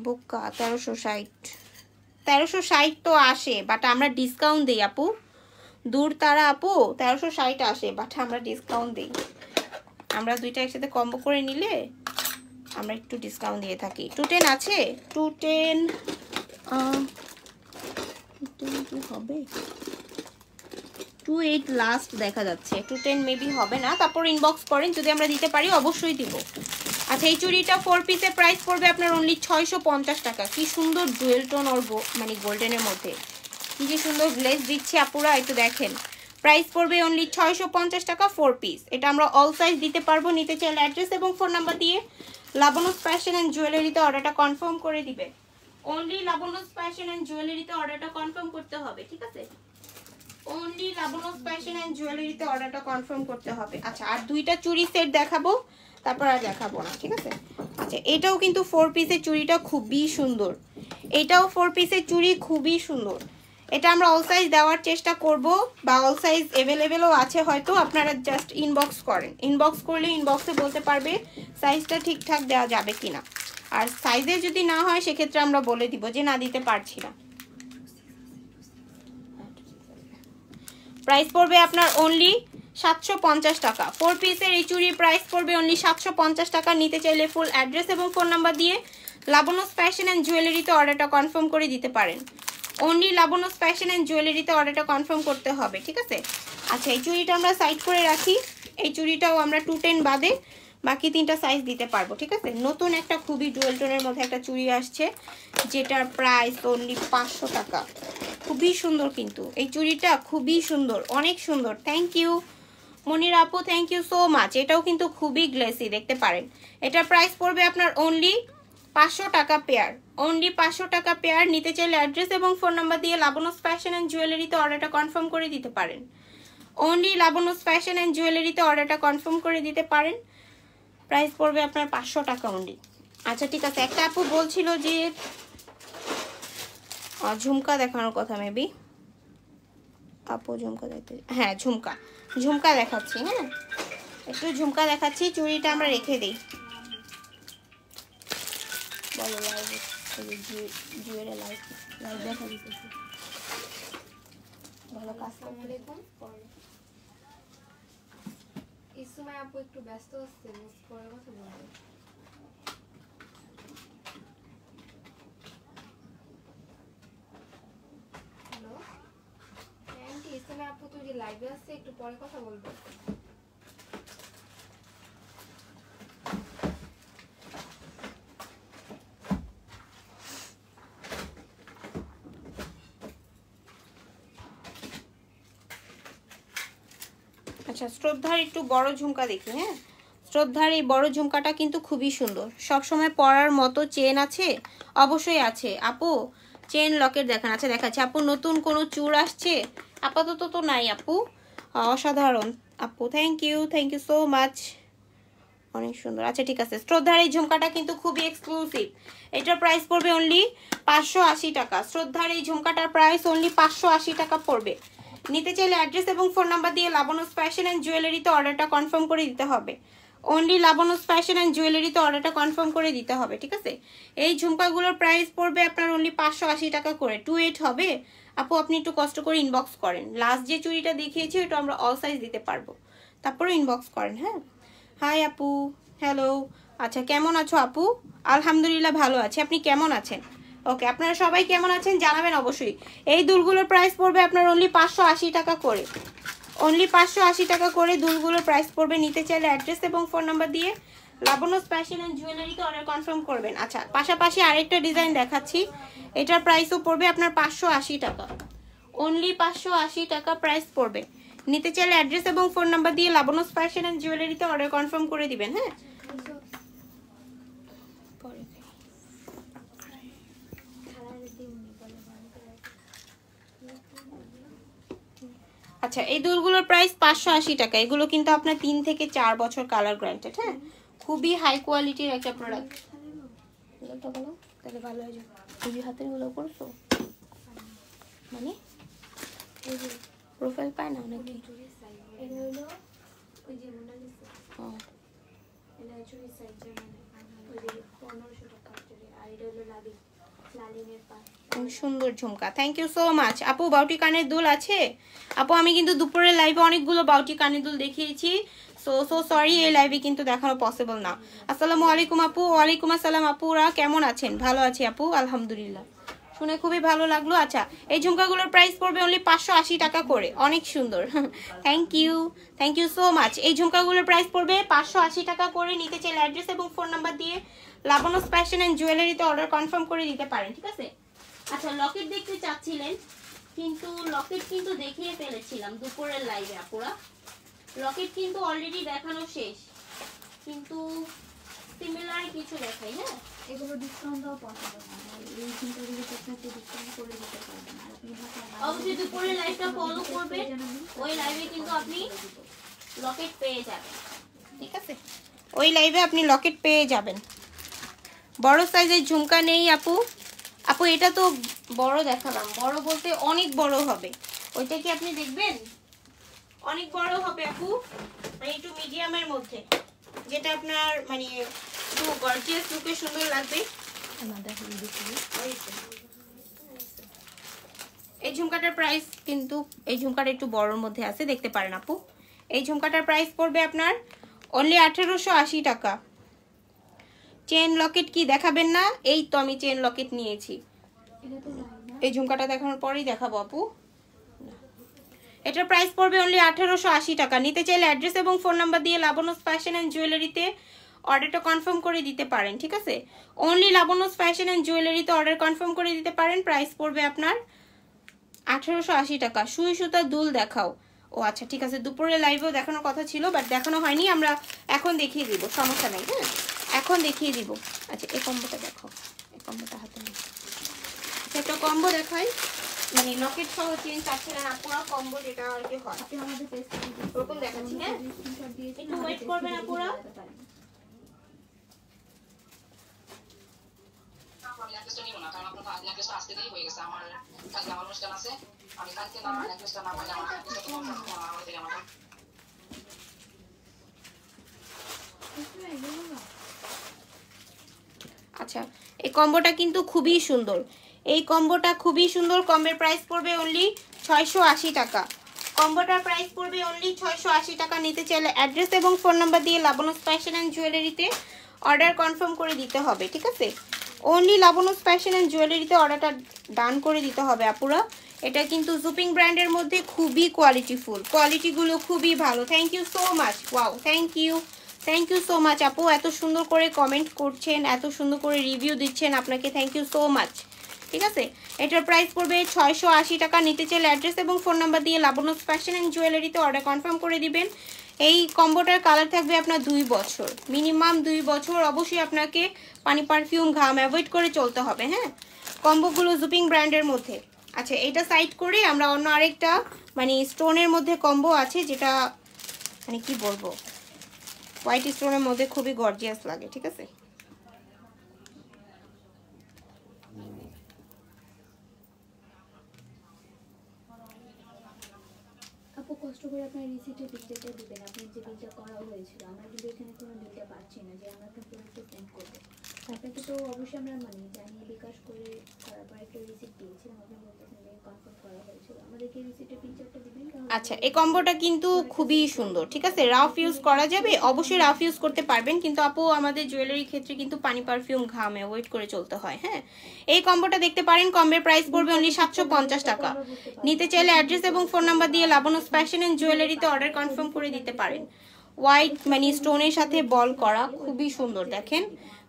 বোকা 1360 তো আসে, বাট আমরা ডিসকাউন্ট দিই আপু। দূর তারা আপু 1360 আসে, বাট আমরা ডিসকাউন্ট দিই। আমরা দুইটা একসাথে কম্বো করে নিলে আমরা একটু ডিসকাউন্ট দিয়ে থাকি। 210 আছে, 210 হবে 28 লাস্ট দেখা যাচ্ছে, 210 মেবি হবে না। তারপর ইনবক্স করেন, যদি আমরা দিতে পারি অবশ্যই দিব। আচ্ছা, এই চুড়িটা 4 পিসের প্রাইস পড়বে আপনার অনলি 650 টাকা। কি সুন্দর ডুয়েল টোন আর মানে গোল্ডেনের মধ্যে কি যে সুন্দর গ্লেজ দিচ্ছে আপুরা, একটু দেখেন। প্রাইস পড়বে অনলি 650 টাকা 4 পিস। এটা আমরা অল সাইজ দিতে পারবো। নিতে চাইলে অ্যাড্রেস এবং ফোন নাম্বার দিয়ে লাবণ্য ফ্যাশন অ্যান্ড জুয়েলারিতে অর্ডারটা কনফার্ম করে দিবে। অনলি লাবণ্য ফ্যাশন অ্যান্ড জুয়েলারিতে অর্ডারটা কনফার্ম করতে হবে, ঠিক আছে? অনলি লাবণ্য ফ্যাশন অ্যান্ড জুয়েলারিতে অর্ডারটা কনফার্ম করতে হবে। আচ্ছা, আর দুইটা চুড়ি সেট দেখাবো, তারপর আর দেখাবো না, ঠিক আছে? আচ্ছা, এটাও কিন্তু 4 পিসের চুড়িটা খুবই সুন্দর। এটাও 4 পিসের চুড়ি খুবই সুন্দর। এটা আমরা অল সাইজ দেওয়ার চেষ্টা করব, বা অল সাইজ অ্যাভেলেবেলও আছে হয়তো। আপনারা জাস্ট ইনবক্স করেন, ইনবক্স করলে ইনবক্সে বলতে পারবে সাইজটা ঠিকঠাক দেওয়া যাবে কিনা। আর সাইজে যদি না হয় সেক্ষেত্রে আমরা বলে দিব যে না, দিতে পারছি না। প্রাইস পড়বে আপনার অনলি 750 টাকা। 4 পিসের এই চুড়ির প্রাইস পড়বে অনলি 750 টাকা। নিতে চাইলে ফুল অ্যাড্রেস এবং ফোন নাম্বার দিয়ে লাবণ্য ফ্যাশন অ্যান্ড জুয়েলারিতে অর্ডারটা কনফার্ম করে দিতে পারেন। অনলি লাবণ্য ফ্যাশন অ্যান্ড জুয়েলারিতে অর্ডারটা কনফার্ম করতে হবে, ঠিক আছে? আচ্ছা, এই চুড়িটা আমরা সাইড করে রাখি। এই চুড়িটাও আমরা 210 বাদে বাকি 3টা সাইজ দিতে পারবো, ঠিক আছে? নতুন একটা খুবই ডুয়েল টোনের মধ্যে একটা চুড়ি আসছে, যেটার প্রাইস অনলি 500 টাকা। খুবই সুন্দর কিন্তু এই চুড়িটা, খুবই সুন্দর, অনেক সুন্দর। থ্যাংক ইউ মনির আপু, থ্যাংক ইউ সো মাচ। এটাও কিন্তু খুবই গ্লেসি, দেখতে পারেন। এটার প্রাইস পড়বে আপনার অনলি 500 টাকা পেয়ার। অনলি 500 টাকা পেয়ার। নিতে চাইলে অ্যাড্রেস এবং ফোন নাম্বার দিয়ে লাবণ্য ফ্যাশন অ্যান্ড জুয়েলারিতে অর্ডারটা কনফার্ম করে দিতে পারেন। অনলি লাবণ্য ফ্যাশন অ্যান্ড জুয়েলারিতে অর্ডারটা কনফার্ম করে দিতে পারেন। প্রাইস পড়বে আপনার 500 টাকা অনলি। আচ্ছা, ঠিক আছে। একটা আপু বলছিল যে ঝুমকা দেখানোর কথা, মেবি আপু ঝুমকা দেখতে, হ্যাঁ ঝুমকা দেখাচ্ছি। হ্যাঁ, একটু ঝুমকা দেখাচ্ছি। চুড়িটা আমরা রেখে দিই। বলো, জুয়েলের লাইভ দেখা দিতেছি। ভালো কাজ করতে। এই সময় আপু একটু ব্যস্ত হচ্ছে, পরে কথা বলবো। হ্যালো আন্টি, এই সময় আপু তুই যে লাইভে আসছে, একটু পরে কথা বলবো। আচ্ছা, শ্রদ্ধার একটু বড় ঝুমকা দেখি। হ্যাঁ, শ্রদ্ধার এই বড় ঝুমকাটা কিন্তু খুবই সুন্দর। সব সময় পরার মতো চেন আছে, অবশ্যই আছে আপু। চেন লকেট দেখান। আচ্ছা, দেখাচ্ছে আপু। নতুন কোনো চূড় আসছে? আপাতত তো নাই আপু। অসাধারণ আপু, থ্যাংক ইউ সো মাচ, অনেক সুন্দর। আচ্ছা, ঠিক আছে। শ্রদ্ধার এই ঝুমকাটা কিন্তু খুবই এক্সক্লুসিভ। এটার প্রাইস পড়বে অনলি 580 টাকা। শ্রদ্ধার এই ঝুমকাটার প্রাইস অনলি 580 টাকা পড়বে। নিতে চাইলে অ্যাড্রেস এবং ফোন নাম্বার দিয়ে লাবণ্য ফ্যাশন অ্যান্ড জুয়েলারিতে অর্ডারটা কনফার্ম করে দিতে হবে। অনলি লাবণ্য ফ্যাশন অ্যান্ড জুয়েলারিতে অর্ডারটা কনফার্ম করে দিতে হবে, ঠিক আছে? এই ঝুমকাগুলোর প্রাইস পড়বে আপনার অনলি 580 টাকা করে। 28 হবে আপু। আপনি একটু কষ্ট করে ইনবক্স করেন। লাস্ট যে চুড়িটা দেখিয়েছি ওটা আমরা অল সাইজ দিতে পারবো, তারপরে ইনবক্স করেন। হ্যাঁ, হাই আপু, হ্যালো। আচ্ছা, কেমন আছো আপু? আলহামদুলিল্লাহ ভালো আছি। আপনি কেমন আছেন? ওকে, আপনারা সবাই কেমন আছেন জানাবেন অবশ্যই। এই দুলগুলোর প্রাইস পড়বে আপনার অনলি 580 টাকা করে। অনলি 580 টাকা করে দুলগুলোর প্রাইস পড়বে। নিতে চাইলে অ্যাড্রেস এবং ফোন নাম্বার দিয়ে লাবণ্য ফ্যাশন অ্যান্ড জুয়েলারিতে অর্ডার কনফার্ম করবেন। আচ্ছা, পাশাপাশি আরেকটা ডিজাইন দেখাচ্ছি। এটার প্রাইসও পড়বে আপনার 580 টাকা। অনলি 580 টাকা প্রাইস পড়বে। নিতে চাইলে অ্যাড্রেস এবং ফোন নাম্বার দিয়ে লাবণ্য ফ্যাশন অ্যান্ড জুয়েলারিতে অর্ডার কনফার্ম করে দিবেন। হ্যাঁ, আচ্ছা, এই দুলগুলোর প্রাইস 580 টাকা। এগুলো কিন্তু আপনার 3 থেকে 4 বছর কালার গ্যারান্টেড। হ্যাঁ, খুবই হাই কোয়ালিটির একটা প্রোডাক্ট। তাহলে ভালো হয়ে যাবে। এই হাতের গুলো করছো মানে প্রোফাইল পায় না নাকি? এটা চুরি সাইজ মানে ওই যে 1500 টাকা চুরি আর এটা হলো লালিনের পাশ সুন্দর ঝুমকা। থ্যাংক ইউ সো মাচ আপু। বাউটি কানের দুল আছে আপু? আমি কিন্তু দুপুরের লাইভে অনেকগুলো বাউটি কানের দুল দেখিয়েছি, সো সরি এই লাইভে কিন্তু দেখানো পসিবল না। আসসালামু আলাইকুম আপু। ওয়ালাইকুম আসসালাম আপুরা, কেমন আছেন? ভালো আছি আপু, আলহামদুলিল্লাহ। শুনে খুবই ভালো লাগলো। আচ্ছা, এই ঝুমকাগুলোর প্রাইস পড়বে অনলি 580 টাকা করে। অনেক সুন্দর, থ্যাংক ইউ সো মাচ। এই ঝুমকাগুলোর প্রাইস পড়বে 580 টাকা করে। নিতে চাইলে অ্যাড্রেস এবং ফোন নাম্বার দিয়ে লাবণ্য ফ্যাশন অ্যান্ড জুয়েলারিতে অর্ডার কনফার্ম করে দিতে পারেন, ঠিক আছে? আচ্ছা, লকেট দেখতে চাচ্ছিলেন, কিন্তু লকেট কিন্তু দেখিয়ে ফেলেছিলাম দুপুরের লাইভে আপুরা। লকেট কিন্তু অলরেডি দেখানো শেষ, কিন্তু সিমিলার কিছু দেখাই। হ্যাঁ, এগুলো ডিসকাউন্ট দাও পসিবল না, এই চিন্তাগুলো আপনাকে ডিসকাউন্ট করে দিতে পারবেন না। আপনি অবশ্যই দুপুরের লাইভটা ফলো করবেন, ওই লাইভে কিন্তু আপনি লকেট পেয়ে যাবেন, ঠিক আছে? ওই লাইভে আপনি লকেট পেয়ে যাবেন। বড় সাইজের ঝুমকা নেই আপু? আপু এটা তো বড় দেখালাম, বড় বলতে অনেক বড় হবে। ওইটা কি আপনি দেখবেন? অনেক বড় হবে আপু, মানে একটু মিডিয়ামের মধ্যে, যেটা আপনার মানে একটু গর্জিয়াস লুকে সুন্দর লাগবে। এই ঝুমকাটার প্রাইস কিন্তু, এই ঝুমকাটা একটু বড়র মধ্যে আছে, দেখতে পারেন আপু। এই ঝুমকাটার প্রাইস পড়বে আপনার অনলি 1880 টাকা। চেন লকেট কি দেখাবেন না? এই তো আমি চেন লকেট নিয়েছি। এই ঝুমকাটা দেখানোর পরেই দেখাবো আপু। এটার প্রাইস পড়বে অনলি 1880 টাকা। নিতে চাইলে অ্যাড্রেস এবং ফোন নাম্বার দিয়ে লাবণ্য ফ্যাশন অ্যান্ড জুয়েলারিতে অর্ডারটা কনফার্ম করে দিতে পারেন, ঠিক আছে? অনলি লাবণ্য ফ্যাশন অ্যান্ড জুয়েলারিতে অর্ডার কনফার্ম করে দিতে পারেন। প্রাইস পড়বে আপনার 1880 টাকা। সুই সুতা দুল দেখাও। ও আচ্ছা, ঠিক আছে, দুপুরে লাইভেও দেখানোর কথা ছিল, বাট দেখানো হয়নি। আমরা এখন দেখিয়ে দিব, সমস্যা নেই। হ্যাঁ, এখন দেখিয়ে দিব। আচ্ছা, এই কম্বোটা দেখো, এই কম্বোটা হাতে নেই। একটা কম্বো দেখাই, মানে লকেট সহ চেন চাচ্ছিলেন আপুরা, কম্বো যেটা আর কি হয়। আপনি আমাদের পেজ থেকে ওরকম দেখাচ্ছি। হ্যাঁ, একটু ওয়েট করবেন আপুরা। আচ্ছা, এই কম্বোটা কিন্তু খুবই সুন্দর, এই কম্বোটা খুবই সুন্দর। কম্বের প্রাইস পড়বে অনলি 680 টাকা। কম্বোটার প্রাইস পড়বে অনলি 680 টাকা। নিতে চাইলে অ্যাড্রেস এবং ফোন নাম্বার দিয়ে লাবণ্য ফ্যাশন অ্যান্ড জুয়েলারিতে অর্ডার কনফার্ম করে দিতে হবে, ঠিক আছে? অনলি লাবণ্য ফ্যাশন অ্যান্ড জুয়েলারিতে অর্ডারটা ডান করে দিতে হবে আপুরা। এটা কিন্তু জুপিং ব্র্যান্ডের মধ্যে খুবই কোয়ালিটিফুল, কোয়ালিটিগুলো খুবই ভালো। Thank you so much. Wow, thank you so much আপু। এত সুন্দর করে কমেন্ট করছেন, এত সুন্দর করে রিভিউ দিচ্ছেন, আপনাকে থ্যাংক ইউ সো মাচ, ঠিক আছে? এটার প্রাইস পড়বে 680 টাকা। নিতে চাইলে অ্যাড্রেস এবং ফোন নাম্বার দিয়ে লাবণ্য ফ্যাশন অ্যান্ড জুয়েলারিতে অর্ডার কনফার্ম করে দিবেন। এই কম্বোটার কালার থাকবে আপনার 2 বছর, মিনিমাম 2 বছর। অবশ্যই আপনাকে পানি, পারফিউম, ঘাম অ্যাভয়েড করে চলতে হবে। হ্যাঁ, কম্বোগুলো জুপিং ব্র্যান্ডের মধ্যে। আচ্ছা, এটা সাইড করে আমরা অন্য আরেকটা মানে স্টোনের মধ্যে কম্বো আছে, যেটা মানে কি বলবো, হোয়াইট স্টোনের মধ্যে খুবই গর্জিয়াস লাগে, ঠিক আছে? আপু কষ্ট করে আপনার রিসিটের পিকচারটা দিবেন, আপনি যে বিলটা করা হয়েছিল। আমরা কিন্তু এখানে কোনো বিলটা পাচ্ছি না যে আমরা একটা প্রোডাক্ট সেন্ড করবো। আপনাকে তো অবশ্যই আমরা মানে জানিয়ে বিকাশ করে করার পর একটা রিসিট দিয়েছিলাম, আপনি বলতেছেন যে কনফার্ম করা হয়েছিল। আমাদেরকে রিসিটের পিকচারটা দিবেন। আচ্ছা, এই কম্বোটা কিন্তু খুবই সুন্দর, ঠিক আছে? রাফ ইউজ করা যাবে, অবশ্যই রাফ ইউজ করতে পারবেন, কিন্তু আপু আমাদের জুয়েলারি ক্ষেত্রে কিন্তু পানি, পারফিউম, ঘাম অ্যাভয়েড করে চলতে হয়। হ্যাঁ, এই কম্বোটা দেখতে পারেন। কম্বের প্রাইস পড়বে অনলি 750 টাকা। নিতে চাইলে অ্যাড্রেস এবং ফোন নাম্বার দিয়ে লাবণ্য ফ্যাশন অ্যান্ড জুয়েলারিতে অর্ডার কনফার্ম করে দিতে পারেন। হোয়াইট মানে স্টোনের সাথে বল করা, খুবই সুন্দর, দেখেন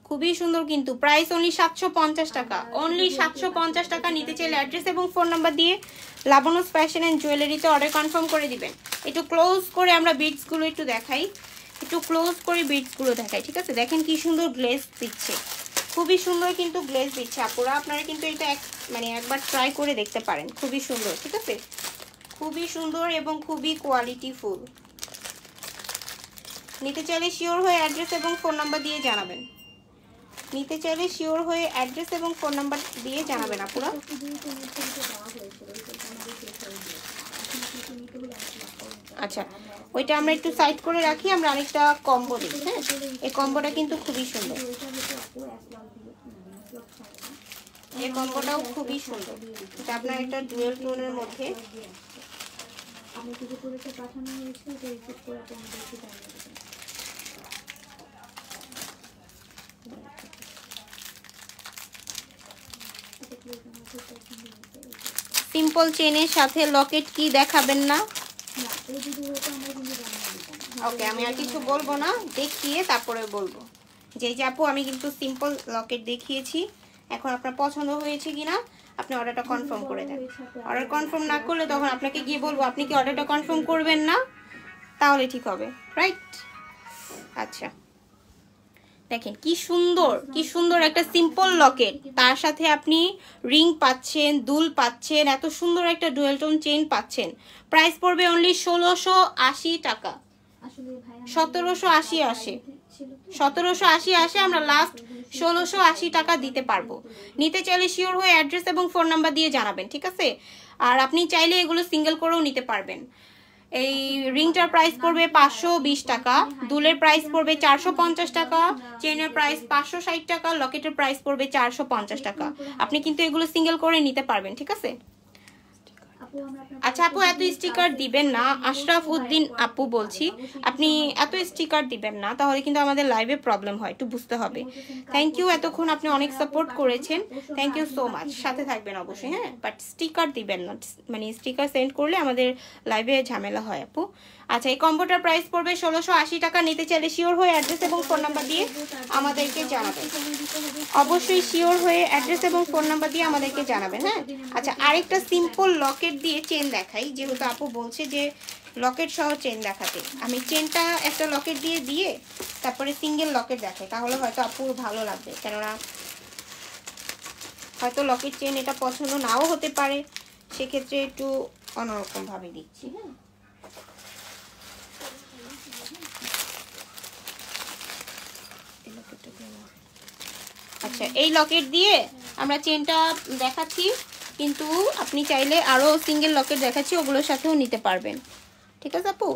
খুবই সুন্দর। কিন্তু প্রাইস অনলি 750 টাকা, অনলি 750 টাকা। নিতে চাইলে অ্যাড্রেস এবং ফোন নাম্বার দিয়ে লাবণ্য ফ্যাশন অ্যান্ড জুয়েলারিতে অর্ডার কনফার্ম করে দিবেন। একটু ক্লোজ করে আমরা বিটসগুলো একটু দেখাই, একটু ক্লোজ করে বিটসগুলো দেখাই, ঠিক আছে? দেখেন কি সুন্দর গ্লেজ দিচ্ছে, খুবই সুন্দর কিন্তু গ্লেজ দিচ্ছে আপুরা। আপনারা কিন্তু এটা মানে একবার ট্রাই করে দেখতে পারেন, খুবই সুন্দর, ঠিক আছে? খুবই সুন্দর এবং খুবই কোয়ালিটিফুল। নিতে চাইলে শিওর হয়ে অ্যাড্রেস এবং ফোন নাম্বার দিয়ে জানাবেন। নিতে চাইলে শিওর হয়ে অ্যাড্রেস এবং ফোন নাম্বার দিয়ে জানাবেন আপুরা। আচ্ছা, ওইটা আমরা একটু সাইড করে রাখি, আমরা আরেকটা কম্বো দিই। হ্যাঁ, এই কম্বোটা কিন্তু খুবই সুন্দর, এই কম্বোটাও খুবই সুন্দর। এটা আপনার একটা ডুয়েল টোনের মধ্যে। আমি কিছু করেছে পাঠানো হয়েছে, এটা রিসিভ করে আপনি দেখে জানিয়ে দেবেন। সিম্পল চেনের সাথে লকেট কি দেখাবেন না? ওকে, আমি আর কিছু বলবো না, দেখিয়ে তারপরে বলবো। যে আপু আমি কিন্তু সিম্পল লকেট দেখিয়েছি, এখন আপনার পছন্দ হয়েছে কিনা আপনি অর্ডারটা কনফার্ম করে দেন। অর্ডার কনফার্ম না করলে তখন আপনাকে গিয়ে বলবো আপনি কি অর্ডারটা কনফার্ম করবেন না, তাহলে ঠিক হবে, রাইট? আচ্ছা, দেখেন কি সুন্দর, কি সুন্দর একটা সিম্পল লকেট, তার সাথে আপনি রিং পাচ্ছেন, দুল পাচ্ছেন, এত সুন্দর একটা ডুয়েল টোন চেইন পাচ্ছেন। প্রাইস পড়বে অনলি 1680 টাকা। 1780 আসে, 1780 আসে, আমরা লাস্ট 1680 টাকা দিতে পারবো। নিতে চাইলে শিওর হয়ে অ্যাড্রেস এবং ফোন নাম্বার দিয়ে জানাবেন, ঠিক আছে? আর আপনি চাইলে এগুলো সিঙ্গেল করেও নিতে পারবেন। এই রিংটার প্রাইস পড়বে 520 টাকা, দুলের প্রাইস পড়বে 450 টাকা, চেনের প্রাইস 560 টাকা, লকেটের প্রাইস পড়বে 450 টাকা। আপনি কিন্তু এগুলো সিঙ্গেল করে নিতে পারবেন, ঠিক আছে? আচ্ছা আপু, এত স্টিকার দিবেন না, আশরাফ উদ্দিন আপু বলছি, আপনি এত স্টিকার দিবেন না, তাহলে কিন্তু আমাদের লাইভে প্রবলেম হয়, একটু বুঝতে হবে। থ্যাংক ইউ, এতক্ষণ আপনি অনেক সাপোর্ট করেছেন, থ্যাংক ইউ সো মাচ। সাথে থাকবেন অবশ্যই, হ্যাঁ, বাট স্টিকার দিবেন না, মানে স্টিকার সেন্ড করলে আমাদের লাইভে ঝামেলা হয় আপু। আচ্ছা, এই কম্বোটার প্রাইস পড়বে 1680 টাকা। নিতে চাইলে শিওর হয়ে অ্যাড্রেস এবং ফোন নাম্বার দিয়ে আমাদেরকে জানাবেন, অবশ্যই শিওর হয়ে অ্যাড্রেস এবং ফোন নাম্বার দিয়ে আমাদেরকে জানাবেন, হ্যাঁ। আচ্ছা, আরেকটা সিম্পল লকেট দিয়ে চেন দেখাই, যেহেতু আপু বলছে যে লকেট সহ চেন দেখাতে, আমি চেনটা একটা লকেট দিয়ে তারপরে সিঙ্গেল লকেট দেখাই, তাহলে হয়তো আপুর ভালো লাগবে, কেননা হয়তো লকেট চেন এটা পছন্দ নাও হতে পারে, সেক্ষেত্রে একটু অন্যরকম ভাবে দিচ্ছি। হ্যাঁ, আচ্ছা, এই লকেট দিয়ে আমরা চেনটা দেখাচ্ছি, কিন্তু আপনি চাইলে আরো সিঙ্গেল লকেট দেখাচ্ছি, ওগুলোর সাথেও নিতে পারবেন, ঠিক আছে আপু?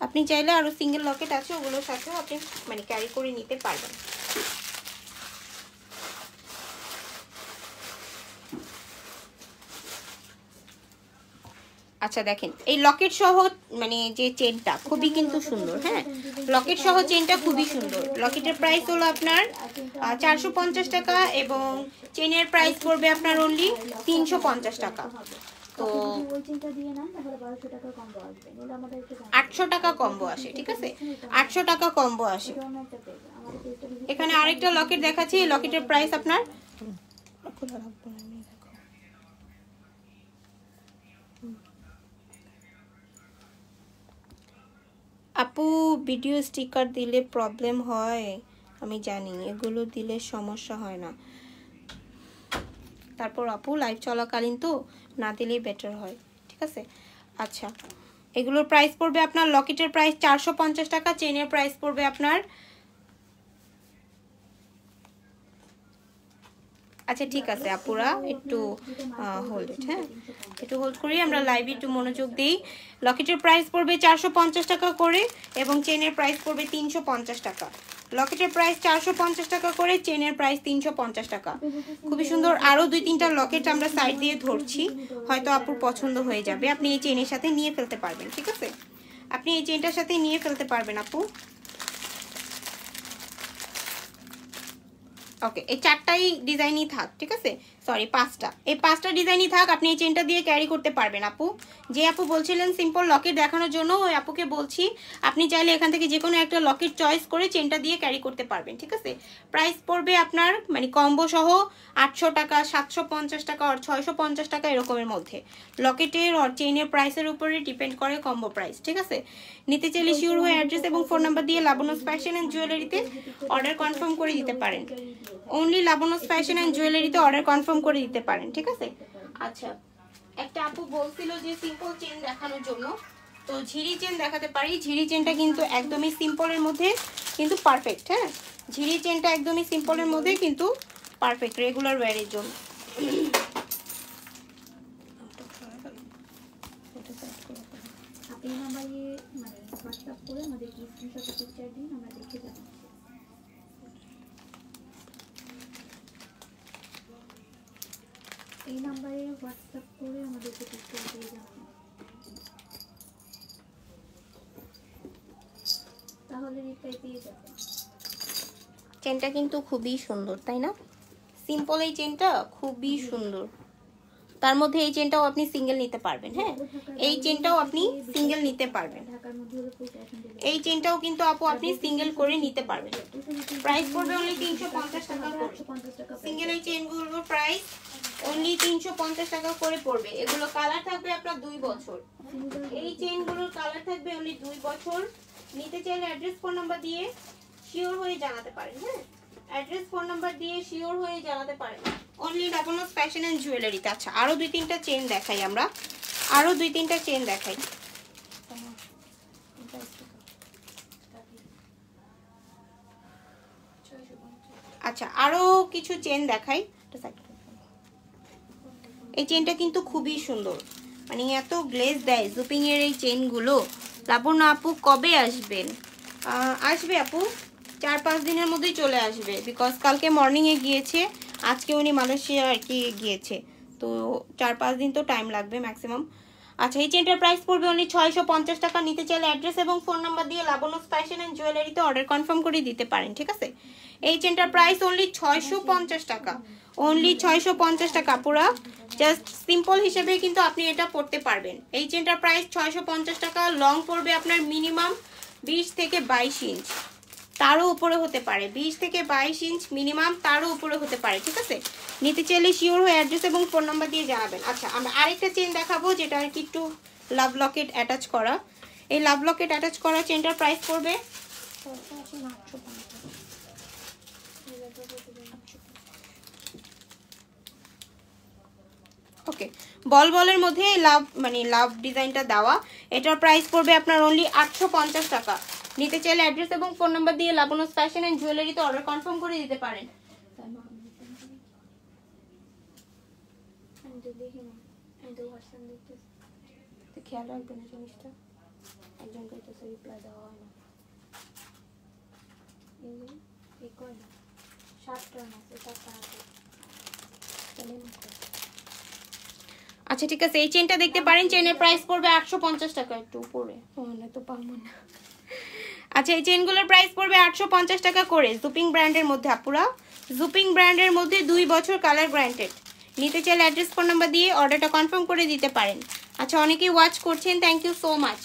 আপনি চাইলে আরো সিঙ্গেল লকেট আছে, ওগুলোর সাথেও আপনি মানে ক্যারি করে নিতে পারবেন। আচ্ছা, দেখেন এই লকেট সহ মানে যে চেনটা খুবই কিন্তু সুন্দর। হ্যাঁ, লকেট সহ চেনটা খুবই সুন্দর। লকেটের প্রাইস হলো আপনার 450 টাকা এবং চেনের প্রাইস পড়বে আপনার অনলি 350 টাকা। তো 800 টাকা কম্বো আসে, ঠিক আছে? 800 টাকা কম্বো আসে। এখানে আরেকটা লকেট দেখাচ্ছি, লকেটের প্রাইস আপনার আপু ভিডিও স্টিকার দিলে প্রবলেম হয়, আমি জানি, এগুলো দিলে সমস্যা হয় না, তারপর আপু লাইভ চলাকালীন তো না দিলেই বেটার হয়, ঠিক আছে? আচ্ছা, এগুলোর প্রাইস পড়বে আপনার, লকেটের প্রাইস 450 টাকা, চেনের প্রাইস পড়বে আপনার, আচ্ছা ঠিক আছে আপুরা, একটু হোল্ড ইট, হ্যাঁ, একটু হোল্ড করি, আমরা লাইভে একটু মনোযোগ দিই। লকেটের প্রাইস পড়বে 450 টাকা করে এবং চেনের প্রাইস পড়বে 350 টাকা। লকেটের প্রাইস 450 টাকা করে, চেনের প্রাইস 350 টাকা। খুবই সুন্দর। আরো 2-3টা লকেট আমরা সাইড দিয়ে ধরছি, হয়তো আপুর পছন্দ হয়ে যাবে, আপনি এই চেনের সাথে নিয়ে ফেলতে পারবেন, ঠিক আছে? আপনি এই চেনটার সাথে নিয়ে ফেলতে পারবেন আপু। ওকে, এই 4টাই ডিজাইনই থাক, ঠিক আছে? সরি 5টা, এই 5টা ডিজাইনই থাক, আপনি এই চেনটা দিয়ে ক্যারি করতে পারবেন আপু। যে আপু বলছিলেন সিম্পল লকেট দেখানোর জন্য, ওই আপুকে বলছি আপনি চাইলে এখান থেকে যে কোনো একটা লকেট চয়েস করে চেনটা দিয়ে ক্যারি করতে পারবেন, ঠিক আছে? প্রাইস পড়বে আপনার মানে কম্বো সহ 800 টাকা, 750 টাকা আর 650 টাকা এরকমের মধ্যে। লকেটের আর চেনের প্রাইসের উপরে ডিপেন্ড করে কম্বো প্রাইস, ঠিক আছে? নিতে চাইলে শিওর হয়ে অ্যাড্রেস এবং ফোন নাম্বার দিয়ে লাবণ্যস ফ্যাশন অ্যান্ড জুয়েলারিতে অর্ডার কনফার্ম করে দিতে পারেন। অনলি লাবণ্যস ফ্যাশন অ্যান্ড জুয়েলারিতে অর্ডার কনফার্ম করে দিতে পারেন, ঠিক আছে? আচ্ছা, একটা আপু বলছিল যে সিম্পল চেন দেখানোর জন্য, তো ঝিরি চেন দেখাতে পারি। ঝিরি চেনটা কিন্তু একদমই সিম্পলের মধ্যে কিন্তু পারফেক্ট। হ্যাঁ, ঝিরি চেনটা একদমই সিম্পলের মধ্যে কিন্তু পারফেক্ট রেগুলার ওয়্যারের জন্য। আপনি নাম্বার নাম্বারে মানে হোয়াটসঅ্যাপ করে আমাদেরকে স্ক্রিনশট পিকচার দিন, আমরা দেখে জানাচ্ছি। এই নাম্বারে হোয়াটসঅ্যাপ করে আমাদেরকে পিকচার দিয়ে জানানো, তাহলে রিপ্লাই পেয়ে যাবে। চেনটা কিন্তু খুবই সুন্দর, তাই না? সিম্পল এই চেনটা খুবই সুন্দর। তার মধ্যে এই চেনটাও আপনি সিঙ্গেল নিতে পারবেন। হ্যাঁ, এই চেনটাও আপনি সিঙ্গেল নিতে পারবেন। এই চেনটাও কিন্তু আপু আপনি সিঙ্গেল করে নিতে পারবেন। প্রাইস পড়বে অনলি 350 টাকা করে। সিঙ্গেল এই চেনগুলোর প্রাইস অনলি 350 টাকা করে পড়বে। এগুলো কালার থাকবে আপনার 2 বছর। এই চেনগুলোর কালার থাকবে অনলি 2 বছর। নিতে চাইলে অ্যাড্রেস ফোন নাম্বার দিয়ে শিওর হয়ে জানাতে পারেন। হ্যাঁ, অ্যাড্রেস ফোন নাম্বার দিয়ে শিওর হয়ে জানাতে পারেন। অনলি লাবণ্য ফ্যাশন এন্ড জুয়েলারিতে। আচ্ছা, আরো 2-3টা চেন দেখাই আমরা, আরো 2-3টা চেন দেখাই। আচ্ছা, আরো কিছু চেন দেখাই। এই চেনটা কিন্তু খুবই সুন্দর, মানে এত গ্লেজ দেয় জুপিং এর এই চেনগুলো। লাবণ্য আপু কবে আসবেন? আসবে আপু, 4-5 দিনের মধ্যেই চলে আসবে। বিকজ কালকে মর্নিংয়ে গিয়েছে, আজকে উনি মালয়েশিয়া আর কি গিয়েছে, তো 4-5 দিন তো টাইম লাগবে ম্যাক্সিমাম। আচ্ছা, এই চেনটার প্রাইস পড়বে অনলি 650 টাকা। নিতে চাইলে অ্যাড্রেস এবং ফোন নাম্বার দিয়ে লাবণ্য ফ্যাশন এন্ড জুয়েলারিতে অর্ডার কনফার্ম করে দিতে পারেন। ঠিক আছে, এই চেনটার প্রাইস অনলি 650 টাকা, অনলি 650 টাকা পুরা। জাস্ট সিম্পল হিসেবে কিন্তু আপনি এটা পড়তে পারবেন। এই চেনটার প্রাইস 650 টাকা। লং পড়বে আপনার মিনিমাম 20 থেকে 22 ইঞ্চ, তারও উপরে হতে পারে। 20 থেকে 22 ইঞ্চ মিনিমাম, তারও উপরে হতে পারে। ঠিক আছে, নিতে চাইলে শিওর হয়ে অ্যাড্রেস এবং ফোন নাম্বার দিয়ে জানাবেন। আচ্ছা, আমরা আরেকটা চেন দেখাবো যেটা আর কি একটু লাভ লকেট অ্যাটাচ করা। এই লাভ লকেট অ্যাটাচ করা চেনটার প্রাইস পড়বে ওকে, বলের মধ্যে লাভ মানে লাভ ডিজাইনটা দেওয়া। এটার প্রাইস পড়বে আপনার অনলি 850 টাকা। নিতে চাইলে অ্যাড্রেস এবং ফোন নাম্বার দিয়ে লাবণ্য ফ্যাশন এন্ড জুয়েলারিতে অর্ডার কনফার্ম করে দিতে পারেন। খেয়াল রাখবেন না জিনিসটা, একজন কইতেছে রিপ্লাই দেওয়া হয় না। আচ্ছা ঠিক আছে, এই চেনটা দেখতে পারেন। চেনের প্রাইস পড়বে 850 টাকা, একটু উপরে তো পারবো না। আচ্ছা, এই চেনগুলোর প্রাইস পড়বে 850 টাকা করে। জুপিং ব্র্যান্ডের মধ্যে আপুরা, জুপিং ব্র্যান্ডের মধ্যে 2 বছর কালার গ্যারান্টেড। নিতে চাইলে অ্যাড্রেস ফোন নাম্বার দিয়ে অর্ডারটা কনফার্ম করে দিতে পারেন। আচ্ছা, অনেকেই ওয়াচ করছেন, থ্যাংক ইউ সো মাচ।